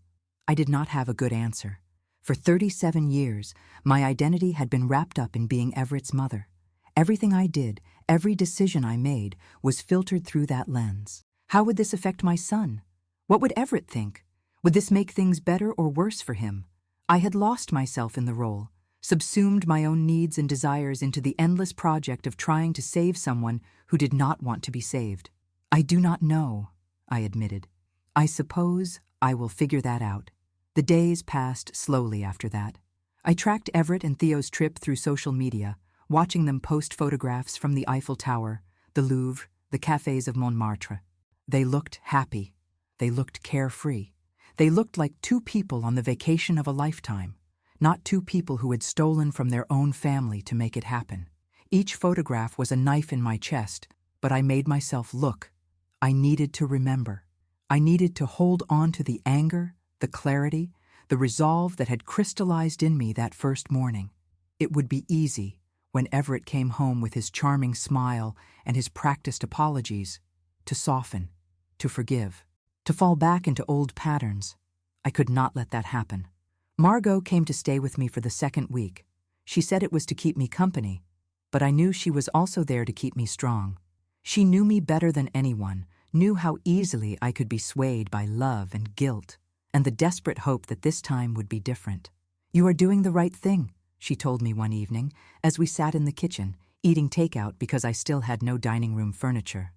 I did not have a good answer. For 37 years, my identity had been wrapped up in being Everett's mother. Everything I did, every decision I made, was filtered through that lens. How would this affect my son? What would Everett think? Would this make things better or worse for him? I had lost myself in the role, subsumed my own needs and desires into the endless project of trying to save someone who did not want to be saved. I do not know, I admitted. I suppose I will figure that out. The days passed slowly after that. I tracked Everett and Theo's trip through social media, watching them post photographs from the Eiffel Tower, the Louvre, the cafes of Montmartre. They looked happy. They looked carefree. They looked like two people on the vacation of a lifetime, not two people who had stolen from their own family to make it happen. Each photograph was a knife in my chest, but I made myself look. I needed to remember. I needed to hold on to the anger, the clarity, the resolve that had crystallized in me that first morning. It would be easy, when Everett came home with his charming smile and his practiced apologies, to soften, to forgive, to fall back into old patterns. I could not let that happen. Margot came to stay with me for the second week. She said it was to keep me company, but I knew she was also there to keep me strong. She knew me better than anyone, knew how easily I could be swayed by love and guilt, and the desperate hope that this time would be different. You are doing the right thing, she told me one evening, as we sat in the kitchen, eating takeout because I still had no dining room furniture.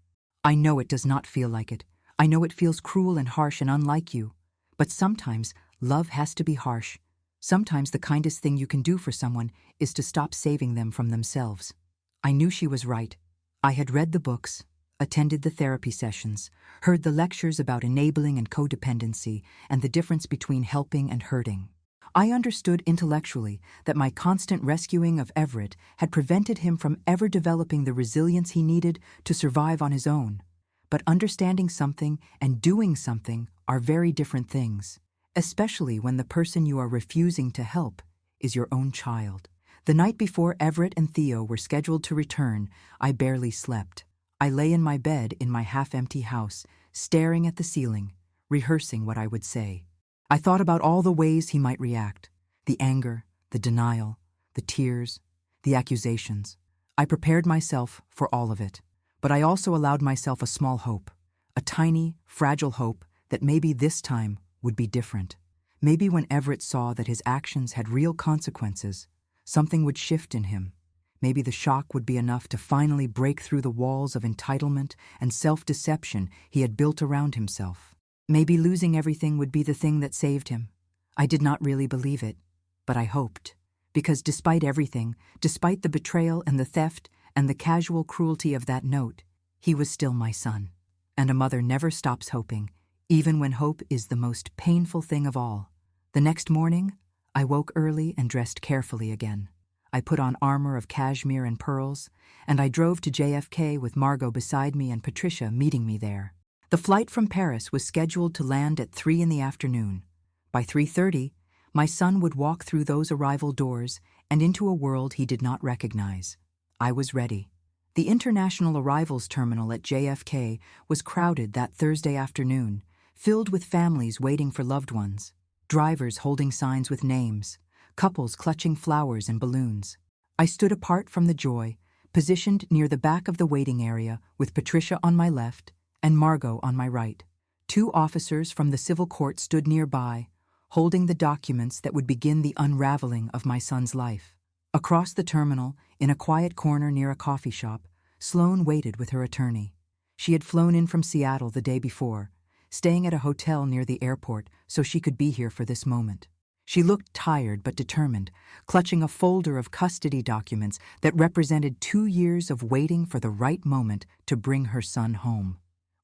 I know it does not feel like it. I know it feels cruel and harsh and unlike you. But sometimes love has to be harsh. Sometimes the kindest thing you can do for someone is to stop saving them from themselves. I knew she was right. I had read the books, attended the therapy sessions, heard the lectures about enabling and codependency and the difference between helping and hurting. I understood intellectually that my constant rescuing of Everett had prevented him from ever developing the resilience he needed to survive on his own. But understanding something and doing something are very different things, especially when the person you are refusing to help is your own child. The night before Everett and Theo were scheduled to return, I barely slept. I lay in my bed in my half-empty house, staring at the ceiling, rehearsing what I would say. I thought about all the ways he might react, the anger, the denial, the tears, the accusations. I prepared myself for all of it. But I also allowed myself a small hope, a tiny, fragile hope that maybe this time would be different. Maybe when Everett saw that his actions had real consequences, something would shift in him. Maybe the shock would be enough to finally break through the walls of entitlement and self-deception he had built around himself. Maybe losing everything would be the thing that saved him. I did not really believe it, but I hoped. Because despite everything, despite the betrayal and the theft, and the casual cruelty of that note, he was still my son. And a mother never stops hoping, even when hope is the most painful thing of all. The next morning, I woke early and dressed carefully again. I put on armor of cashmere and pearls, and I drove to JFK with Margot beside me and Patricia meeting me there. The flight from Paris was scheduled to land at 3 in the afternoon. By 3:30, my son would walk through those arrival doors and into a world he did not recognize. I was ready. The international arrivals terminal at JFK was crowded that Thursday afternoon, filled with families waiting for loved ones, drivers holding signs with names, couples clutching flowers and balloons. I stood apart from the joy, positioned near the back of the waiting area with Patricia on my left and Margot on my right. 2 officers from the civil court stood nearby, holding the documents that would begin the unraveling of my son's life. Across the terminal, in a quiet corner near a coffee shop, Sloane waited with her attorney. She had flown in from Seattle the day before, staying at a hotel near the airport so she could be here for this moment. She looked tired but determined, clutching a folder of custody documents that represented 2 years of waiting for the right moment to bring her son home.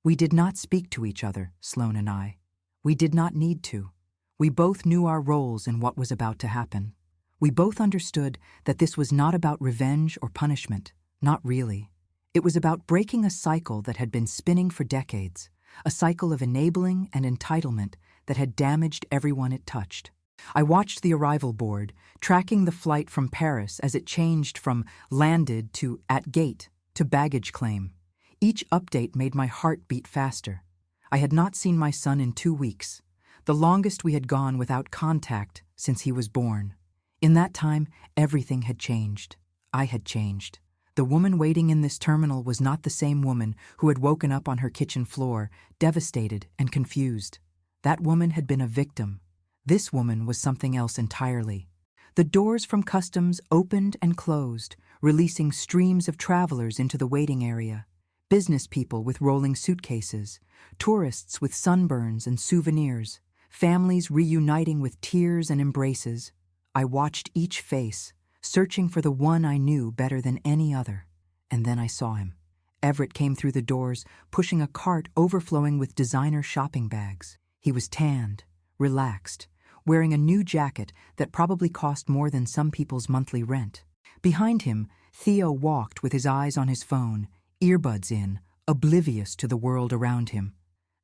We did not speak to each other, Sloane and I. We did not need to. We both knew our roles in what was about to happen. We both understood that this was not about revenge or punishment, not really. It was about breaking a cycle that had been spinning for decades, a cycle of enabling and entitlement that had damaged everyone it touched. I watched the arrival board, tracking the flight from Paris as it changed from landed to at gate to baggage claim. Each update made my heart beat faster. I had not seen my son in 2 weeks, the longest we had gone without contact since he was born. In that time, everything had changed. I had changed. The woman waiting in this terminal was not the same woman who had woken up on her kitchen floor, devastated and confused. That woman had been a victim. This woman was something else entirely. The doors from customs opened and closed, releasing streams of travelers into the waiting area. Business people with rolling suitcases, tourists with sunburns and souvenirs, families reuniting with tears and embraces. I watched each face, searching for the one I knew better than any other. And then I saw him. Everett came through the doors, pushing a cart overflowing with designer shopping bags. He was tanned, relaxed, wearing a new jacket that probably cost more than some people's monthly rent. Behind him, Theo walked with his eyes on his phone, earbuds in, oblivious to the world around him.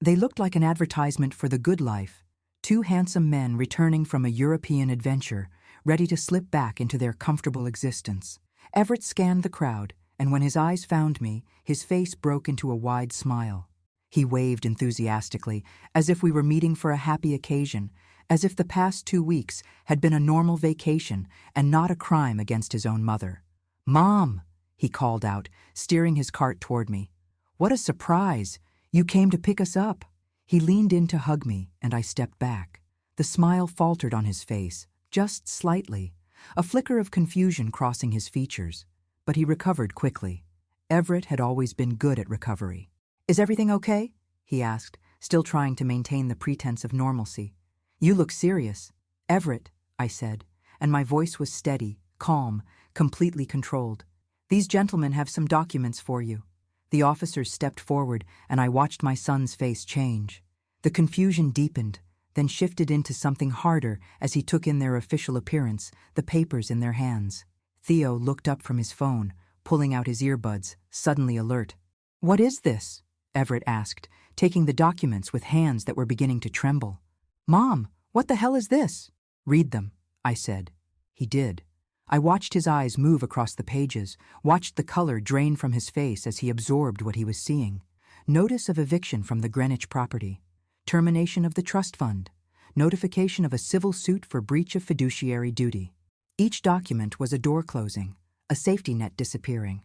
They looked like an advertisement for the good life, 2 handsome men returning from a European adventure, ready to slip back into their comfortable existence. Everett scanned the crowd, and when his eyes found me, his face broke into a wide smile. He waved enthusiastically, as if we were meeting for a happy occasion, as if the past 2 weeks had been a normal vacation and not a crime against his own mother. "Mom!" he called out, steering his cart toward me. "What a surprise! You came to pick us up." He leaned in to hug me, and I stepped back. The smile faltered on his face, just slightly, a flicker of confusion crossing his features. But he recovered quickly. Everett had always been good at recovery. "Is everything okay?" he asked, still trying to maintain the pretense of normalcy. "You look serious." "Everett," I said, and my voice was steady, calm, completely controlled. "These gentlemen have some documents for you." The officers stepped forward, and I watched my son's face change. The confusion deepened, then shifted into something harder as he took in their official appearance, the papers in their hands. Theo looked up from his phone, pulling out his earbuds, suddenly alert. "What is this?" Everett asked, taking the documents with hands that were beginning to tremble. "Mom, what the hell is this?" "Read them," I said. He did. I watched his eyes move across the pages, watched the color drain from his face as he absorbed what he was seeing. Notice of eviction from the Greenwich property. Termination of the trust fund. Notification of a civil suit for breach of fiduciary duty. Each document was a door closing, a safety net disappearing,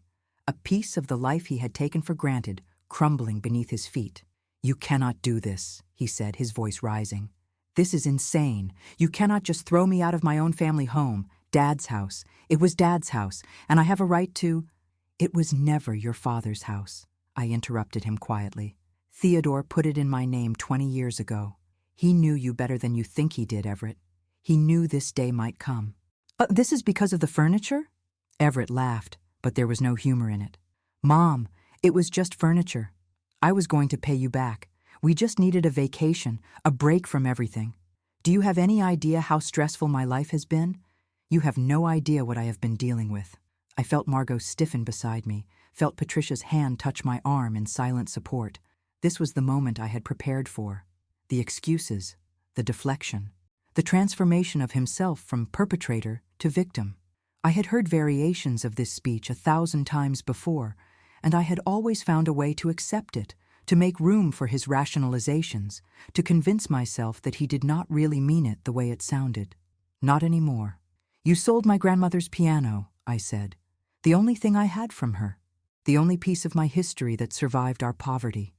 a piece of the life he had taken for granted crumbling beneath his feet. "You cannot do this," he said, his voice rising. "This is insane. You cannot just throw me out of my own family home, Dad's house. It was Dad's house, and I have a right to—" "It was never your father's house," I interrupted him quietly. "Theodore put it in my name 20 years ago. He knew you better than you think he did, Everett. He knew this day might come." "This is because of the furniture?" Everett laughed, but there was no humor in it. "Mom, it was just furniture. I was going to pay you back. We just needed a vacation, a break from everything. Do you have any idea how stressful my life has been? You have no idea what I have been dealing with." I felt Margot stiffen beside me, felt Patricia's hand touch my arm in silent support. This was the moment I had prepared for. The excuses, the deflection, the transformation of himself from perpetrator to victim. I had heard variations of this speech 1,000 times before, and I had always found a way to accept it, to make room for his rationalizations, to convince myself that he did not really mean it the way it sounded. Not anymore. "You sold my grandmother's piano," I said. "The only thing I had from her. The only piece of my history that survived our poverty.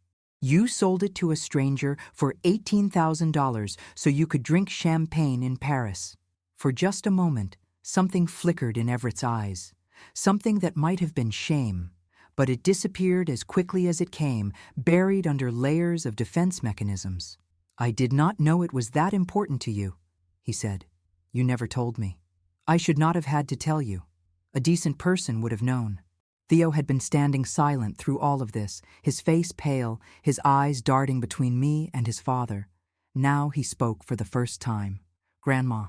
You sold it to a stranger for $18,000 so you could drink champagne in Paris. For just a moment, something flickered in Everett's eyes, something that might have been shame, but it disappeared as quickly as it came, buried under layers of defense mechanisms. I did not know it was that important to you, he said. You never told me. I should not have had to tell you. A decent person would have known. Theo had been standing silent through all of this, his face pale, his eyes darting between me and his father. Now he spoke for the first time. Grandma,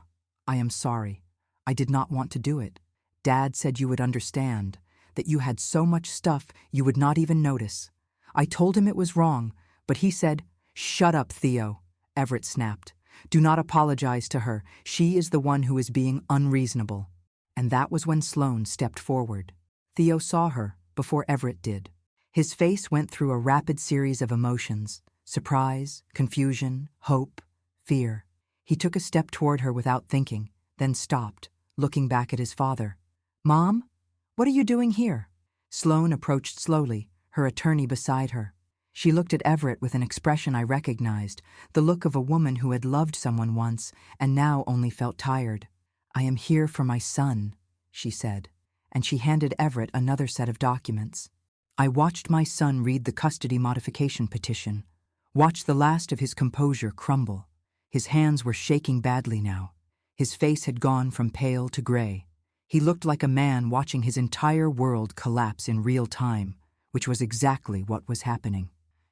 I am sorry. I did not want to do it. Dad said you would understand, that you had so much stuff you would not even notice. I told him it was wrong, but he said, "Shut up, Theo," Everett snapped. "Do not apologize to her. She is the one who is being unreasonable." And that was when Sloane stepped forward. Theo saw her before Everett did. His face went through a rapid series of emotions: surprise, confusion, hope, fear. He took a step toward her without thinking, then stopped, looking back at his father. "Mom, what are you doing here?" Sloane approached slowly, her attorney beside her. She looked at Everett with an expression I recognized, the look of a woman who had loved someone once and now only felt tired. "I am here for my son," she said, and she handed Everett another set of documents. I watched my son read the custody modification petition, watched the last of his composure crumble. His hands were shaking badly now. His face had gone from pale to gray. He looked like a man watching his entire world collapse in real time, which was exactly what was happening.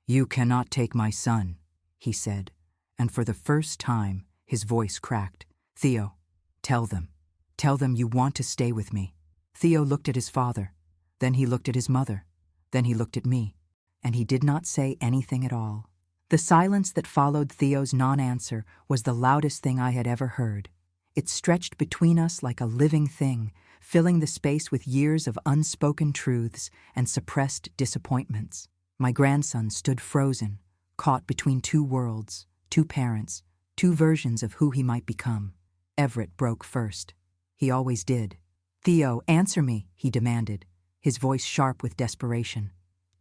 "You cannot take my son," he said, and for the first time his voice cracked. "Theo, tell them. Tell them you want to stay with me." Theo looked at his father, then he looked at his mother, then he looked at me, and he did not say anything at all. The silence that followed Theo's non-answer was the loudest thing I had ever heard. It stretched between us like a living thing, filling the space with years of unspoken truths and suppressed disappointments. My grandson stood frozen, caught between two worlds, two parents, two versions of who he might become. Everett broke first. He always did. "Theo, answer me," he demanded, his voice sharp with desperation.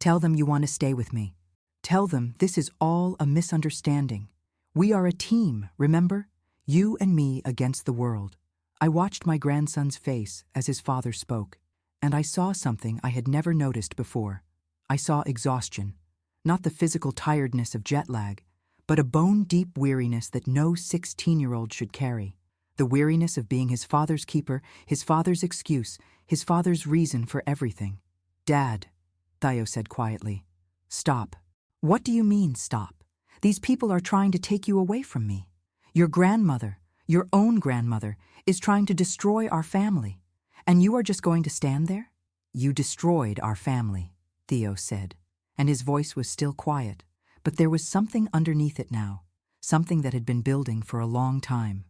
"Tell them you want to stay with me. Tell them this is all a misunderstanding. We are a team, remember? You and me against the world." I watched my grandson's face as his father spoke, and I saw something I had never noticed before. I saw exhaustion, not the physical tiredness of jet lag, but a bone-deep weariness that no 16-year-old should carry. The weariness of being his father's keeper, his father's excuse, his father's reason for everything. "Dad," Theo said quietly, "stop." "What do you mean, stop? These people are trying to take you away from me. Your grandmother, your own grandmother, is trying to destroy our family. And you are just going to stand there?" "You destroyed our family," Theo said, and his voice was still quiet, but there was something underneath it now, something that had been building for a long time.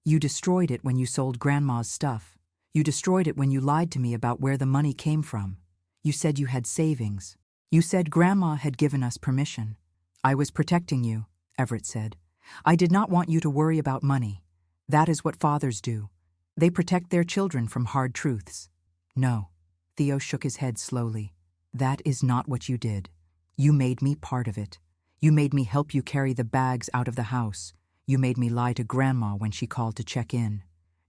"You destroyed it when you sold Grandma's stuff. You destroyed it when you lied to me about where the money came from. You said you had savings. You said Grandma had given us permission." "I was protecting you," Everett said. "I did not want you to worry about money. That is what fathers do. They protect their children from hard truths." "No." Theo shook his head slowly. "That is not what you did. You made me part of it. You made me help you carry the bags out of the house. You made me lie to Grandma when she called to check in.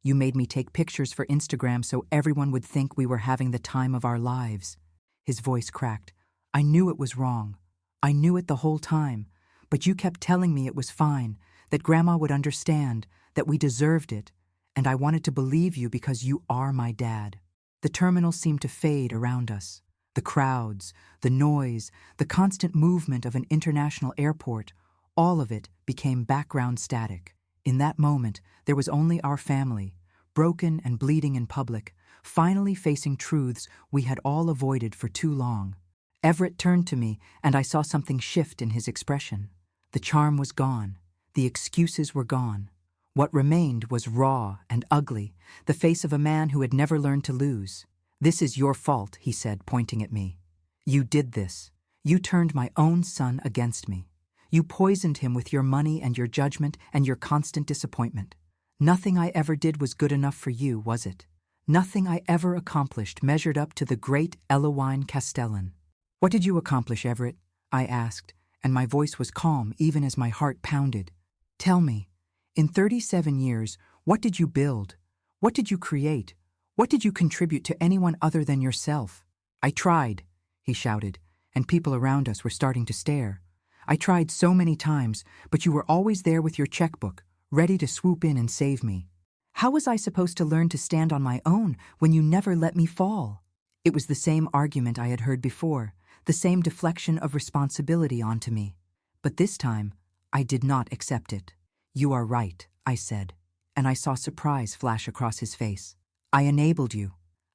You made me take pictures for Instagram so everyone would think we were having the time of our lives." His voice cracked. "I knew it was wrong. I knew it the whole time. But you kept telling me it was fine, that Grandma would understand, that we deserved it, and I wanted to believe you because you are my dad." The terminal seemed to fade around us. The crowds, the noise, the constant movement of an international airport, all of it became background static. In that moment, there was only our family, broken and bleeding in public, finally facing truths we had all avoided for too long. Everett turned to me, and I saw something shift in his expression. The charm was gone. The excuses were gone. What remained was raw and ugly, the face of a man who had never learned to lose. "This is your fault," he said, pointing at me. "You did this. You turned my own son against me. You poisoned him with your money and your judgment and your constant disappointment. Nothing I ever did was good enough for you, was it? Nothing I ever accomplished measured up to the great Eloine Castellan." "What did you accomplish, Everett?" I asked, and my voice was calm even as my heart pounded. Tell me, in 37 years, what did you build? What did you create? What did you contribute to anyone other than yourself? I tried, he shouted, and people around us were starting to stare. I tried so many times, but you were always there with your checkbook, ready to swoop in and save me. How was I supposed to learn to stand on my own when you never let me fall? It was the same argument I had heard before, the same deflection of responsibility onto me. But this time, I did not accept it. You are right, I said, and I saw surprise flash across his face. I enabled you.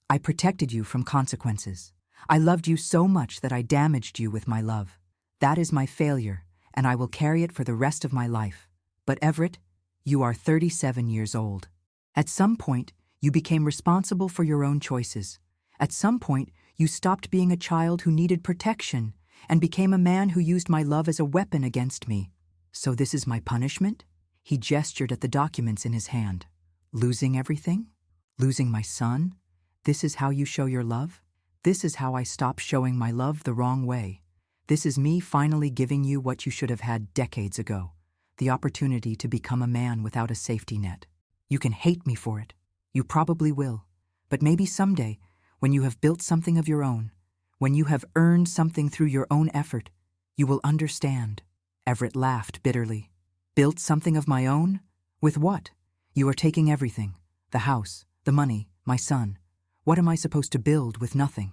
I protected you from consequences. I loved you so much that I damaged you with my love. That is my failure, and I will carry it for the rest of my life. But Everett, you are 37 years old. At some point, you became responsible for your own choices. At some point, you stopped being a child who needed protection and became a man who used my love as a weapon against me. So this is my punishment? He gestured at the documents in his hand. Losing everything? Losing my son? This is how you show your love? This is how I stop showing my love the wrong way. This is me finally giving you what you should have had decades ago, the opportunity to become a man without a safety net. You can hate me for it. You probably will. But maybe someday, when you have built something of your own, when you have earned something through your own effort, you will understand. Everett laughed bitterly. Built something of my own? With what? You are taking everything. The house, the money, my son. What am I supposed to build with nothing?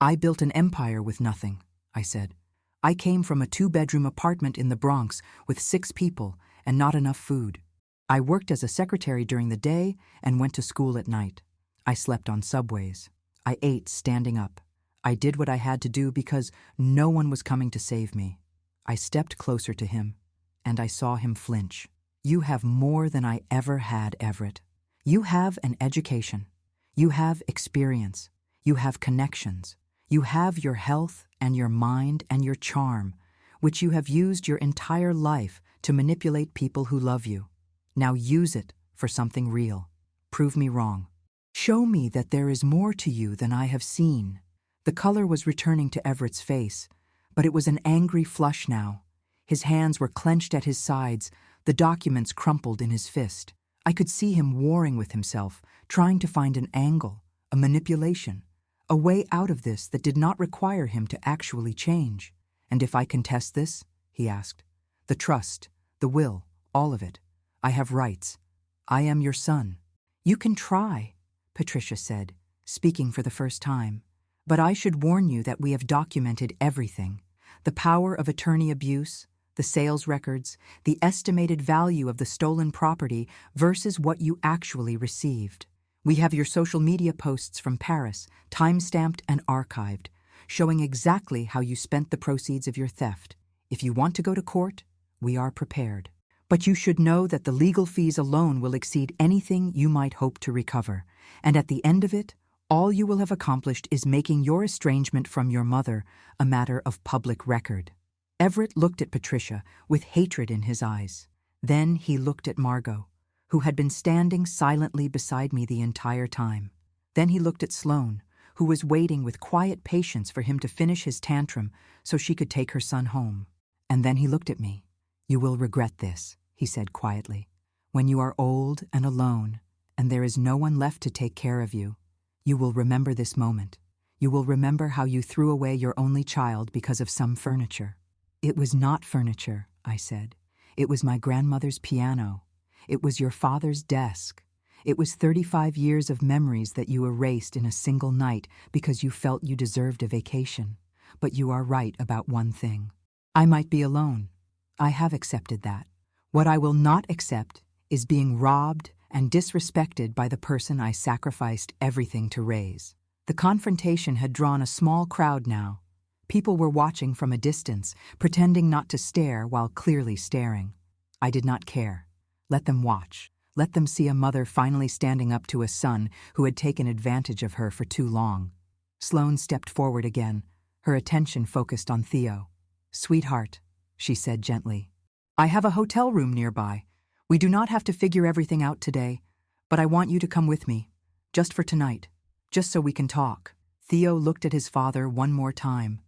I built an empire with nothing, I said. I came from a 2-bedroom apartment in the Bronx with 6 people and not enough food. I worked as a secretary during the day and went to school at night. I slept on subways. I ate standing up. I did what I had to do because no one was coming to save me. I stepped closer to him, and I saw him flinch. You have more than I ever had, Everett. You have an education. You have experience. You have connections. You have your health and your mind and your charm, which you have used your entire life to manipulate people who love you. Now use it for something real. Prove me wrong. Show me that there is more to you than I have seen. The color was returning to Everett's face, but it was an angry flush now. His hands were clenched at his sides, the documents crumpled in his fist. I could see him warring with himself, trying to find an angle, a manipulation, a way out of this that did not require him to actually change. And if I contest this? He asked. The trust, the will, all of it. I have rights. I am your son. You can try, Patricia said, speaking for the first time. But I should warn you that we have documented everything. The power of attorney abuse, the sales records, the estimated value of the stolen property versus what you actually received. We have your social media posts from Paris, time-stamped and archived, showing exactly how you spent the proceeds of your theft. If you want to go to court, we are prepared. But you should know that the legal fees alone will exceed anything you might hope to recover, and at the end of it, all you will have accomplished is making your estrangement from your mother a matter of public record. Everett looked at Patricia with hatred in his eyes. Then he looked at Margot, who had been standing silently beside me the entire time. Then he looked at Sloane, who was waiting with quiet patience for him to finish his tantrum so she could take her son home. And then he looked at me. You will regret this, he said quietly. When you are old and alone, and there is no one left to take care of you, you will remember this moment. You will remember how you threw away your only child because of some furniture. It was not furniture, I said. It was my grandmother's piano. It was your father's desk. It was 35 years of memories that you erased in a single night because you felt you deserved a vacation. But you are right about one thing. I might be alone. I have accepted that. What I will not accept is being robbed and disrespected by the person I sacrificed everything to raise. The confrontation had drawn a small crowd now. People were watching from a distance, pretending not to stare while clearly staring. I did not care. Let them watch. Let them see a mother finally standing up to a son who had taken advantage of her for too long. Sloane stepped forward again, her attention focused on Theo. Sweetheart, she said gently. I have a hotel room nearby. We do not have to figure everything out today, but I want you to come with me, just for tonight, just so we can talk. Theo looked at his father one more time.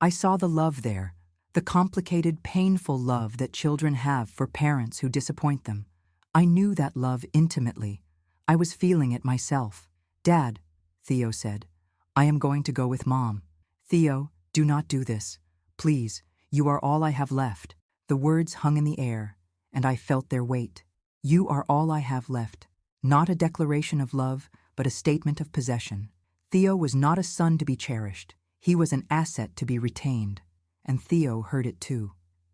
I saw the love there, The complicated, painful love that children have for parents who disappoint them. I knew that love intimately. I was feeling it myself. "Dad," Theo said, "I am going to go with Mom." "Theo, do not do this. Please, you are all I have left." The words hung in the air, and I felt their weight. You are all I have left. Not a declaration of love, but a statement of possession. Theo was not a son to be cherished. He was an asset to be retained. And Theo heard it too.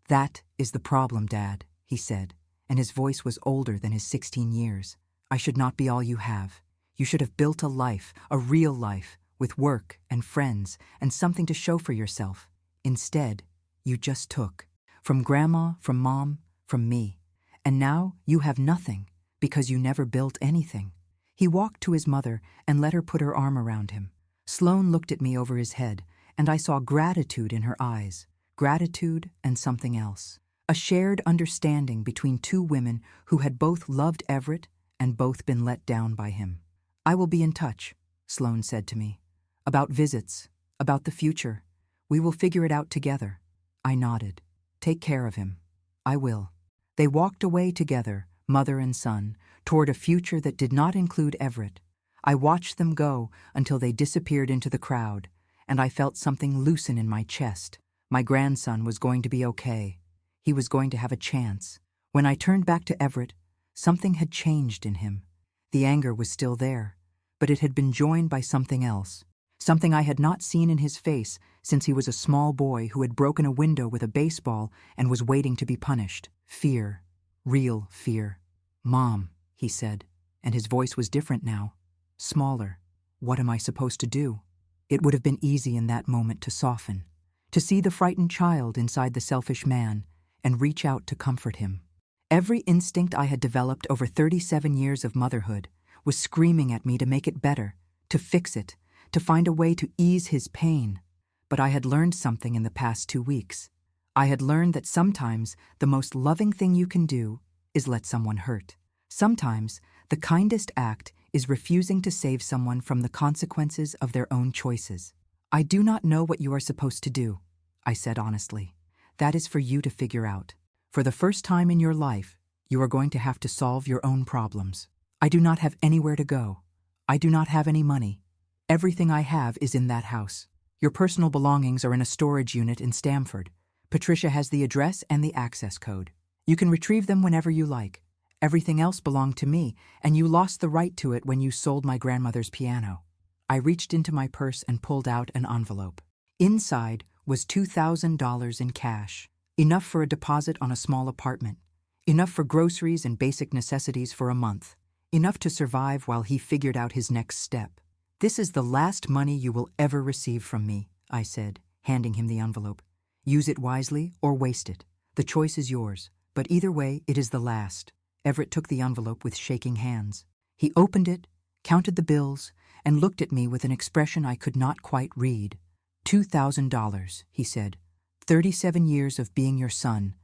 "That is the problem, Dad," he said, and his voice was older than his 16 years. "I should not be all you have. You should have built a life, a real life, with work and friends and something to show for yourself. Instead, you just took. From Grandma, from Mom, from me. And now you have nothing because you never built anything." He walked to his mother and let her put her arm around him. Sloane looked at me over his head, and I saw gratitude in her eyes. Gratitude and something else. A shared understanding between two women who had both loved Everett and both been let down by him. "I will be in touch," Sloane said to me. "About visits, about the future. We will figure it out together." I nodded. "Take care of him." "I will." They walked away together, mother and son, toward a future that did not include Everett. I watched them go until they disappeared into the crowd, and I felt something loosen in my chest. My grandson was going to be okay. He was going to have a chance. When I turned back to Everett, something had changed in him. The anger was still there, but it had been joined by something else. Something I had not seen in his face since he was a small boy who had broken a window with a baseball and was waiting to be punished. Fear. Real fear. "Mom," he said, and his voice was different now. Smaller. "What am I supposed to do?" It would have been easy in that moment to soften, to see the frightened child inside the selfish man and reach out to comfort him. Every instinct I had developed over 37 years of motherhood was screaming at me to make it better, to fix it, to find a way to ease his pain. But I had learned something in the past 2 weeks. I had learned that sometimes the most loving thing you can do is let someone hurt. Sometimes the kindest act is refusing to save someone from the consequences of their own choices. "I do not know what you are supposed to do," I said honestly. "That is for you to figure out. For the first time in your life, you are going to have to solve your own problems. I do not have anywhere to go. I do not have any money. Everything I have is in that house. Your personal belongings are in a storage unit in Stamford. Patricia has the address and the access code. You can retrieve them whenever you like. Everything else belonged to me, and you lost the right to it when you sold my grandmother's piano." I reached into my purse and pulled out an envelope. Inside was $2,000 in cash, enough for a deposit on a small apartment, enough for groceries and basic necessities for a month, enough to survive while he figured out his next step. "This is the last money you will ever receive from me," I said, handing him the envelope. "Use it wisely or waste it. The choice is yours, but either way, it is the last." Everett took the envelope with shaking hands. He opened it, counted the bills, and looked at me with an expression I could not quite read. $2,000, he said. 37 years of being your son,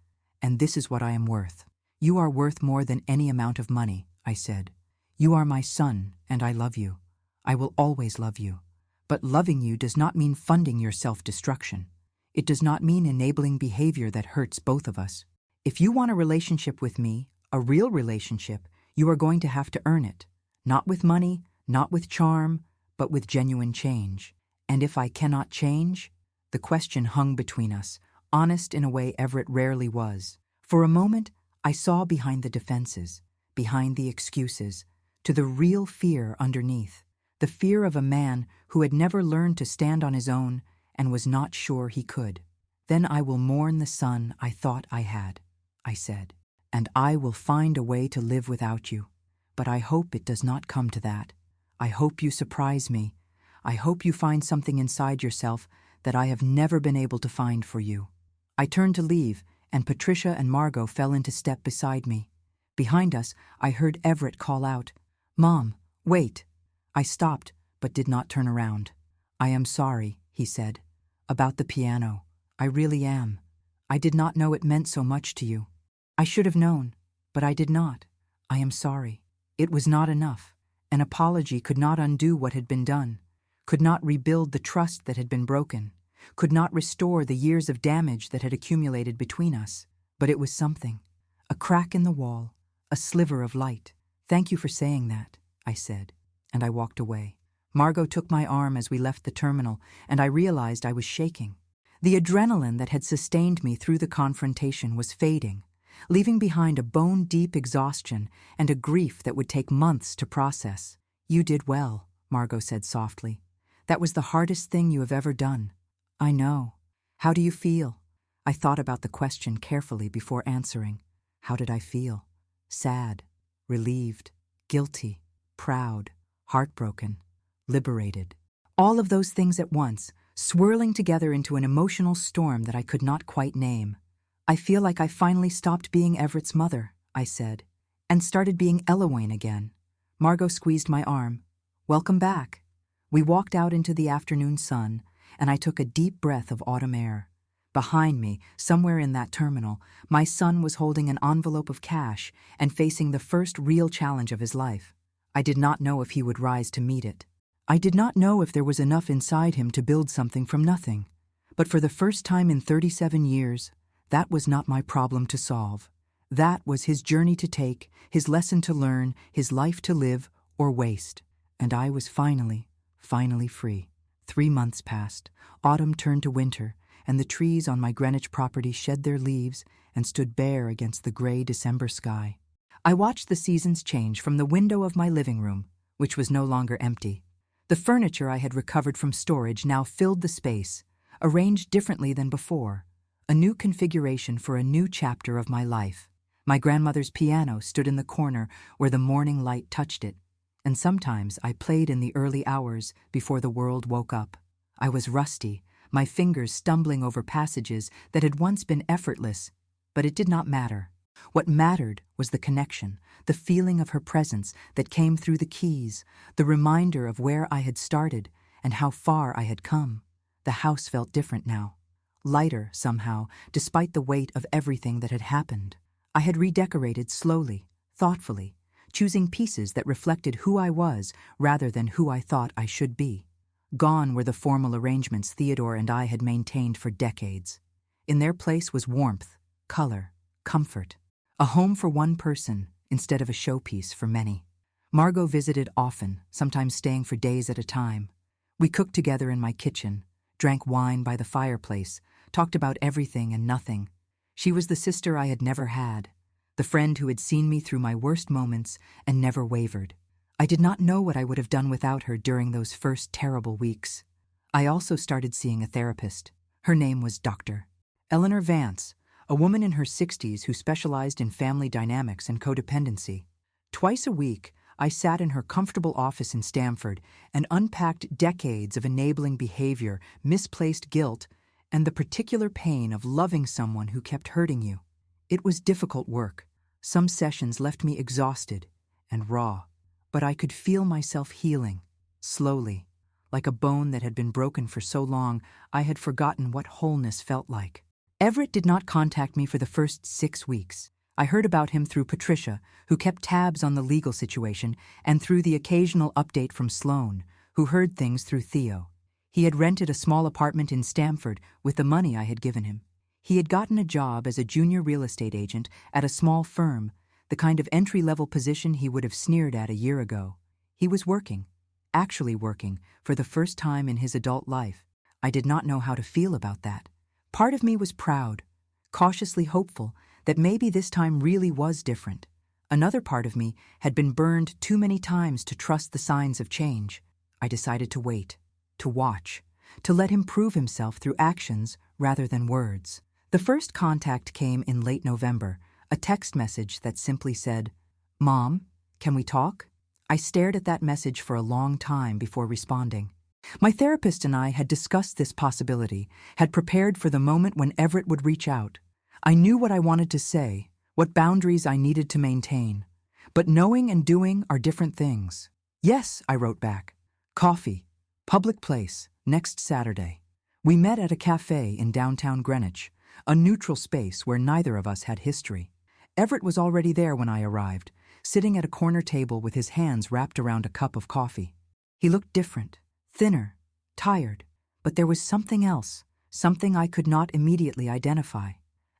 and this is what I am worth." "You are worth more than any amount of money," I said. "You are my son, and I love you. I will always love you. But loving you does not mean funding your self-destruction. It does not mean enabling behavior that hurts both of us. If you want a relationship with me, a real relationship, you are going to have to earn it. Not with money, not with charm, but with genuine change. And if I cannot change?" The question hung between us, honest in a way Everett rarely was. For a moment, I saw behind the defenses, behind the excuses, to the real fear underneath. The fear of a man who had never learned to stand on his own and was not sure he could. "Then I will mourn the son I thought I had," I said. "And I will find a way to live without you. But I hope it does not come to that. I hope you surprise me. I hope you find something inside yourself that I have never been able to find for you." I turned to leave, and Patricia and Margot fell into step beside me. Behind us, I heard Everett call out, "Mom, wait." I stopped, but did not turn around. "I am sorry," he said. "About the piano. I really am. I did not know it meant so much to you. I should have known, but I did not. I am sorry. It was not enough. An apology could not undo what had been done, could not rebuild the trust that had been broken. could not restore the years of damage that had accumulated between us. But it was something. A crack in the wall, a sliver of light. "Thank you for saying that," I said, and I walked away. Margot took my arm as we left the terminal, and I realized I was shaking. The adrenaline that had sustained me through the confrontation was fading, leaving behind a bone-deep exhaustion and a grief that would take months to process. "You did well," Margot said softly. "That was the hardest thing you have ever done." "I know. How do you feel?" I thought about the question carefully before answering. How did I feel? Sad, relieved, guilty, proud, heartbroken, liberated. All of those things at once, swirling together into an emotional storm that I could not quite name. "I feel like I finally stopped being Everett's mother," I said, "and started being Elowain again." Margot squeezed my arm. "Welcome back." We walked out into the afternoon sun, and I took a deep breath of autumn air. Behind me, somewhere in that terminal, my son was holding an envelope of cash and facing the first real challenge of his life. I did not know if he would rise to meet it. I did not know if there was enough inside him to build something from nothing. But for the first time in 37 years, that was not my problem to solve. That was his journey to take, his lesson to learn, his life to live or waste. And I was finally free. 3 months passed. Autumn turned to winter, and the trees on my Greenwich property shed their leaves and stood bare against the gray December sky. I watched the seasons change from the window of my living room, which was no longer empty. The furniture I had recovered from storage now filled the space, arranged differently than before, a new configuration for a new chapter of my life. My grandmother's piano stood in the corner where the morning light touched it, and sometimes I played in the early hours before the world woke up. I was rusty, my fingers stumbling over passages that had once been effortless, but it did not matter. What mattered was the connection, the feeling of her presence that came through the keys, the reminder of where I had started and how far I had come. The house felt different now, lighter somehow, despite the weight of everything that had happened. I had redecorated slowly, thoughtfully, choosing pieces that reflected who I was rather than who I thought I should be. Gone were the formal arrangements Theodore and I had maintained for decades. In their place was warmth, color, comfort. A home for one person instead of a showpiece for many. Margot visited often, sometimes staying for days at a time. We cooked together in my kitchen, drank wine by the fireplace, talked about everything and nothing. She was the sister I had never had, the friend who had seen me through my worst moments and never wavered. I did not know what I would have done without her during those first terrible weeks. I also started seeing a therapist. Her name was Dr. Eleanor Vance, a woman in her 60s who specialized in family dynamics and codependency. Twice a week, I sat in her comfortable office in Stamford and unpacked decades of enabling behavior, misplaced guilt, and the particular pain of loving someone who kept hurting you. It was difficult work. Some sessions left me exhausted and raw. But I could feel myself healing, slowly. Like a bone that had been broken for so long, I had forgotten what wholeness felt like. Everett did not contact me for the first 6 weeks. I heard about him through Patricia, who kept tabs on the legal situation, and through the occasional update from Sloane, who heard things through Theo. He had rented a small apartment in Stamford with the money I had given him. He had gotten a job as a junior real estate agent at a small firm, the kind of entry-level position he would have sneered at a year ago. He was working, actually working, for the first time in his adult life. I did not know how to feel about that. Part of me was proud, cautiously hopeful that maybe this time really was different. Another part of me had been burned too many times to trust the signs of change. I decided to wait, to watch, to let him prove himself through actions rather than words. The first contact came in late November, a text message that simply said, "Mom, can we talk?" I stared at that message for a long time before responding. My therapist and I had discussed this possibility, had prepared for the moment when Everett would reach out. I knew what I wanted to say, what boundaries I needed to maintain. But knowing and doing are different things. "Yes," I wrote back. "Coffee. Public place. Next Saturday." We met at a cafe in downtown Greenwich, a neutral space where neither of us had history. Everett was already there when I arrived, sitting at a corner table with his hands wrapped around a cup of coffee. He looked different, thinner, tired, but there was something else, something I could not immediately identify,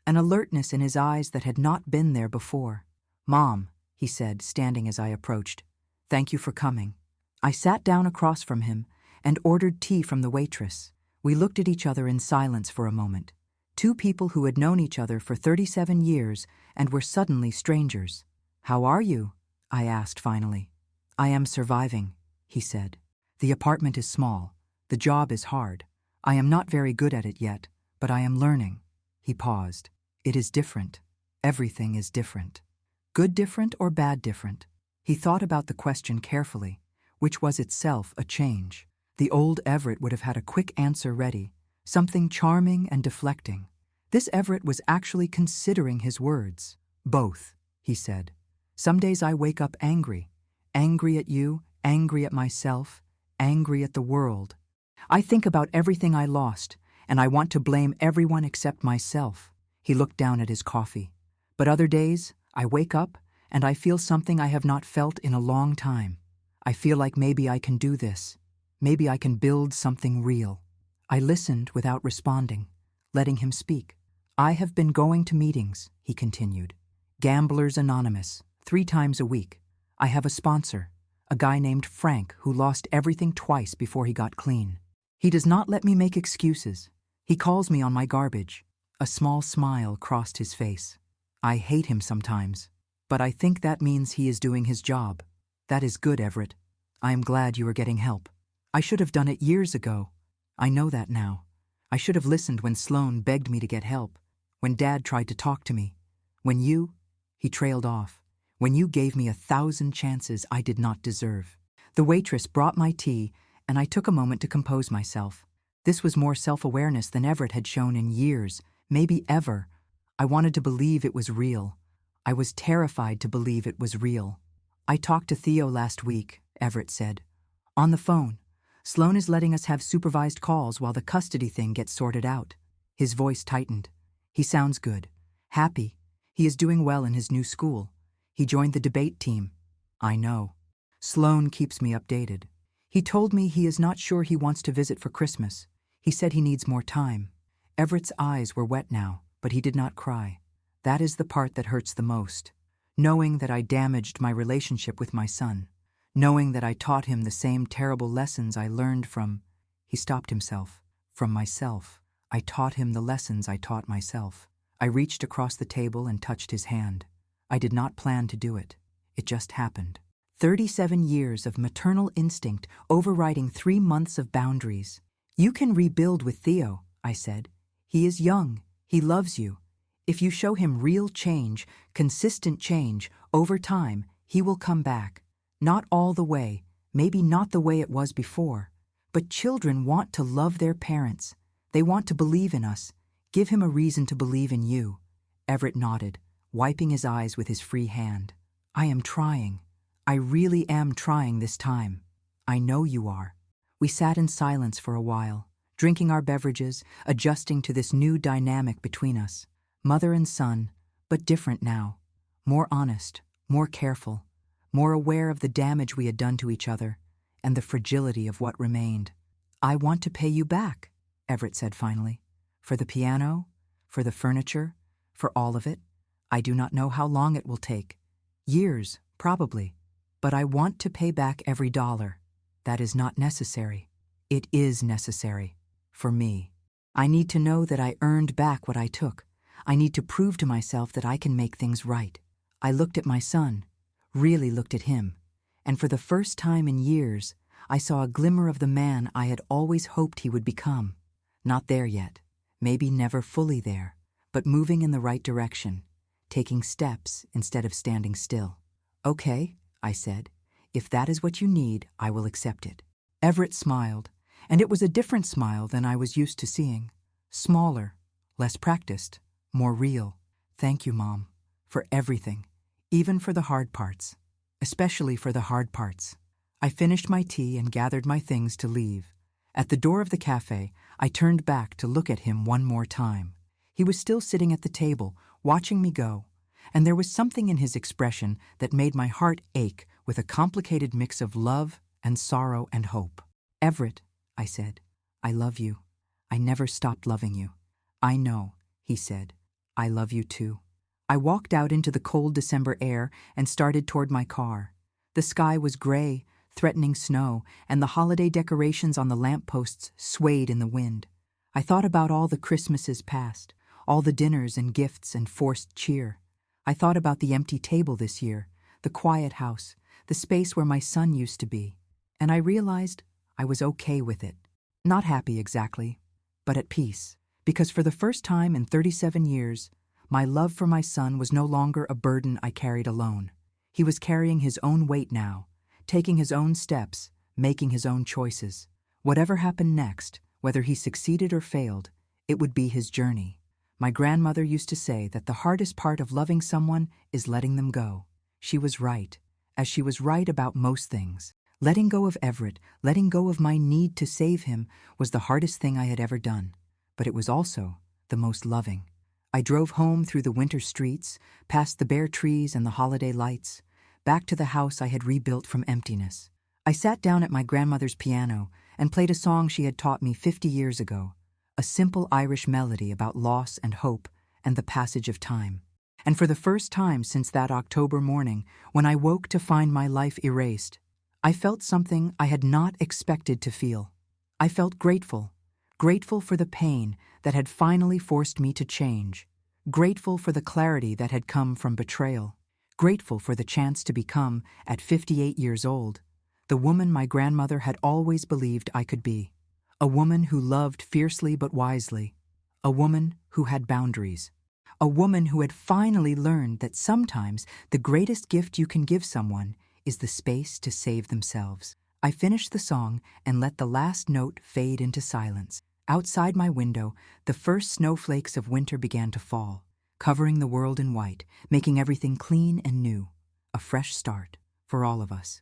an alertness in his eyes that had not been there before. "Mom," he said, standing as I approached, "thank you for coming." I sat down across from him and ordered tea from the waitress. We looked at each other in silence for a moment. Two people who had known each other for 37 years and were suddenly strangers. "How are you?" I asked finally. "I am surviving," he said. "The apartment is small. The job is hard. I am not very good at it yet, but I am learning." He paused. "It is different. Everything is different." Good different or bad different? He thought about the question carefully, which was itself a change. The old Everett would have had a quick answer ready, something charming and deflecting. This Everett was actually considering his words. "Both," he said. "Some days I wake up angry. Angry at you, angry at myself, angry at the world. I think about everything I lost, and I want to blame everyone except myself." He looked down at his coffee. "But other days, I wake up and I feel something I have not felt in a long time. I feel like maybe I can do this. Maybe I can build something real." I listened without responding, letting him speak. "I have been going to meetings," he continued. "Gamblers Anonymous, 3 times a week. I have a sponsor, a guy named Frank who lost everything twice before he got clean. He does not let me make excuses. He calls me on my garbage." A small smile crossed his face. "I hate him sometimes, but I think that means he is doing his job. That is good, Everett. I am glad you are getting help. I should have done it years ago. I know that now. I should have listened when Sloan begged me to get help, when Dad tried to talk to me. When you—" he trailed off. "When you gave me 1,000 chances I did not deserve." The waitress brought my tea, and I took a moment to compose myself. This was more self-awareness than Everett had shown in years, maybe ever. I wanted to believe it was real. I was terrified to believe it was real. "I talked to Theo last week," Everett said. "On the phone. Sloan is letting us have supervised calls while the custody thing gets sorted out." His voice tightened. "He sounds good. Happy. He is doing well in his new school. He joined the debate team." "I know. Sloan keeps me updated. He told me he is not sure he wants to visit for Christmas. He said he needs more time." Everett's eyes were wet now, but he did not cry. That is the part that hurts the most. Knowing that I damaged my relationship with my son. Knowing that I taught him the same terrible lessons I learned from— He stopped himself. "From myself. I taught him the lessons I taught myself." I reached across the table and touched his hand. I did not plan to do it. It just happened. 37 years of maternal instinct overriding 3 months of boundaries. "You can rebuild with Theo," I said. "He is young. He loves you. If you show him real change, consistent change, over time, he will come back. Not all the way, maybe not the way it was before. But children want to love their parents. They want to believe in us. Give him a reason to believe in you." Everett nodded, wiping his eyes with his free hand. "I am trying. I really am trying this time. I know you are." We sat in silence for a while, drinking our beverages, adjusting to this new dynamic between us. Mother and son, but different now. More honest, more careful, more aware of the damage we had done to each other and the fragility of what remained. "I want to pay you back," Everett said finally. "For the piano, for the furniture, for all of it. I do not know how long it will take. Years, probably. But I want to pay back every dollar. That is not necessary. It is necessary. For me. I need to know that I earned back what I took. I need to prove to myself that I can make things right." I looked at my son, really looked at him, and for the first time in years, I saw a glimmer of the man I had always hoped he would become. Not there yet, maybe never fully there, but moving in the right direction, taking steps instead of standing still. "Okay," I said. "If that is what you need, I will accept it." Everett smiled, and it was a different smile than I was used to seeing. Smaller, less practiced, more real. "Thank you, Mom, for everything, even for the hard parts. Especially for the hard parts." I finished my tea and gathered my things to leave. At the door of the cafe, I turned back to look at him one more time. He was still sitting at the table, watching me go, and there was something in his expression that made my heart ache with a complicated mix of love and sorrow and hope. "Everett," I said, "I love you. I never stopped loving you. I know, he said. I love you too. I walked out into the cold December air and started toward my car. The sky was gray, threatening snow, and the holiday decorations on the lampposts swayed in the wind. I thought about all the Christmases past, all the dinners and gifts and forced cheer. I thought about the empty table this year, the quiet house, the space where my son used to be, and I realized I was okay with it. Not happy exactly, but at peace, because for the first time in 37 years, my love for my son was no longer a burden I carried alone. He was carrying his own weight now, taking his own steps, making his own choices. Whatever happened next, whether he succeeded or failed, it would be his journey. My grandmother used to say that the hardest part of loving someone is letting them go. She was right, as she was right about most things. Letting go of Everett, letting go of my need to save him, was the hardest thing I had ever done, but it was also the most loving. I drove home through the winter streets, past the bare trees and the holiday lights, back to the house I had rebuilt from emptiness. I sat down at my grandmother's piano and played a song she had taught me 50 years ago, a simple Irish melody about loss and hope and the passage of time. And for the first time since that October morning, when I woke to find my life erased, I felt something I had not expected to feel. I felt grateful for the pain that had finally forced me to change, grateful for the clarity that had come from betrayal, grateful for the chance to become, at 58 years old, the woman my grandmother had always believed I could be, a woman who loved fiercely but wisely, a woman who had boundaries, a woman who had finally learned that sometimes the greatest gift you can give someone is the space to save themselves. I finished the song and let the last note fade into silence. Outside my window, the first snowflakes of winter began to fall, covering the world in white, making everything clean and new. A fresh start for all of us.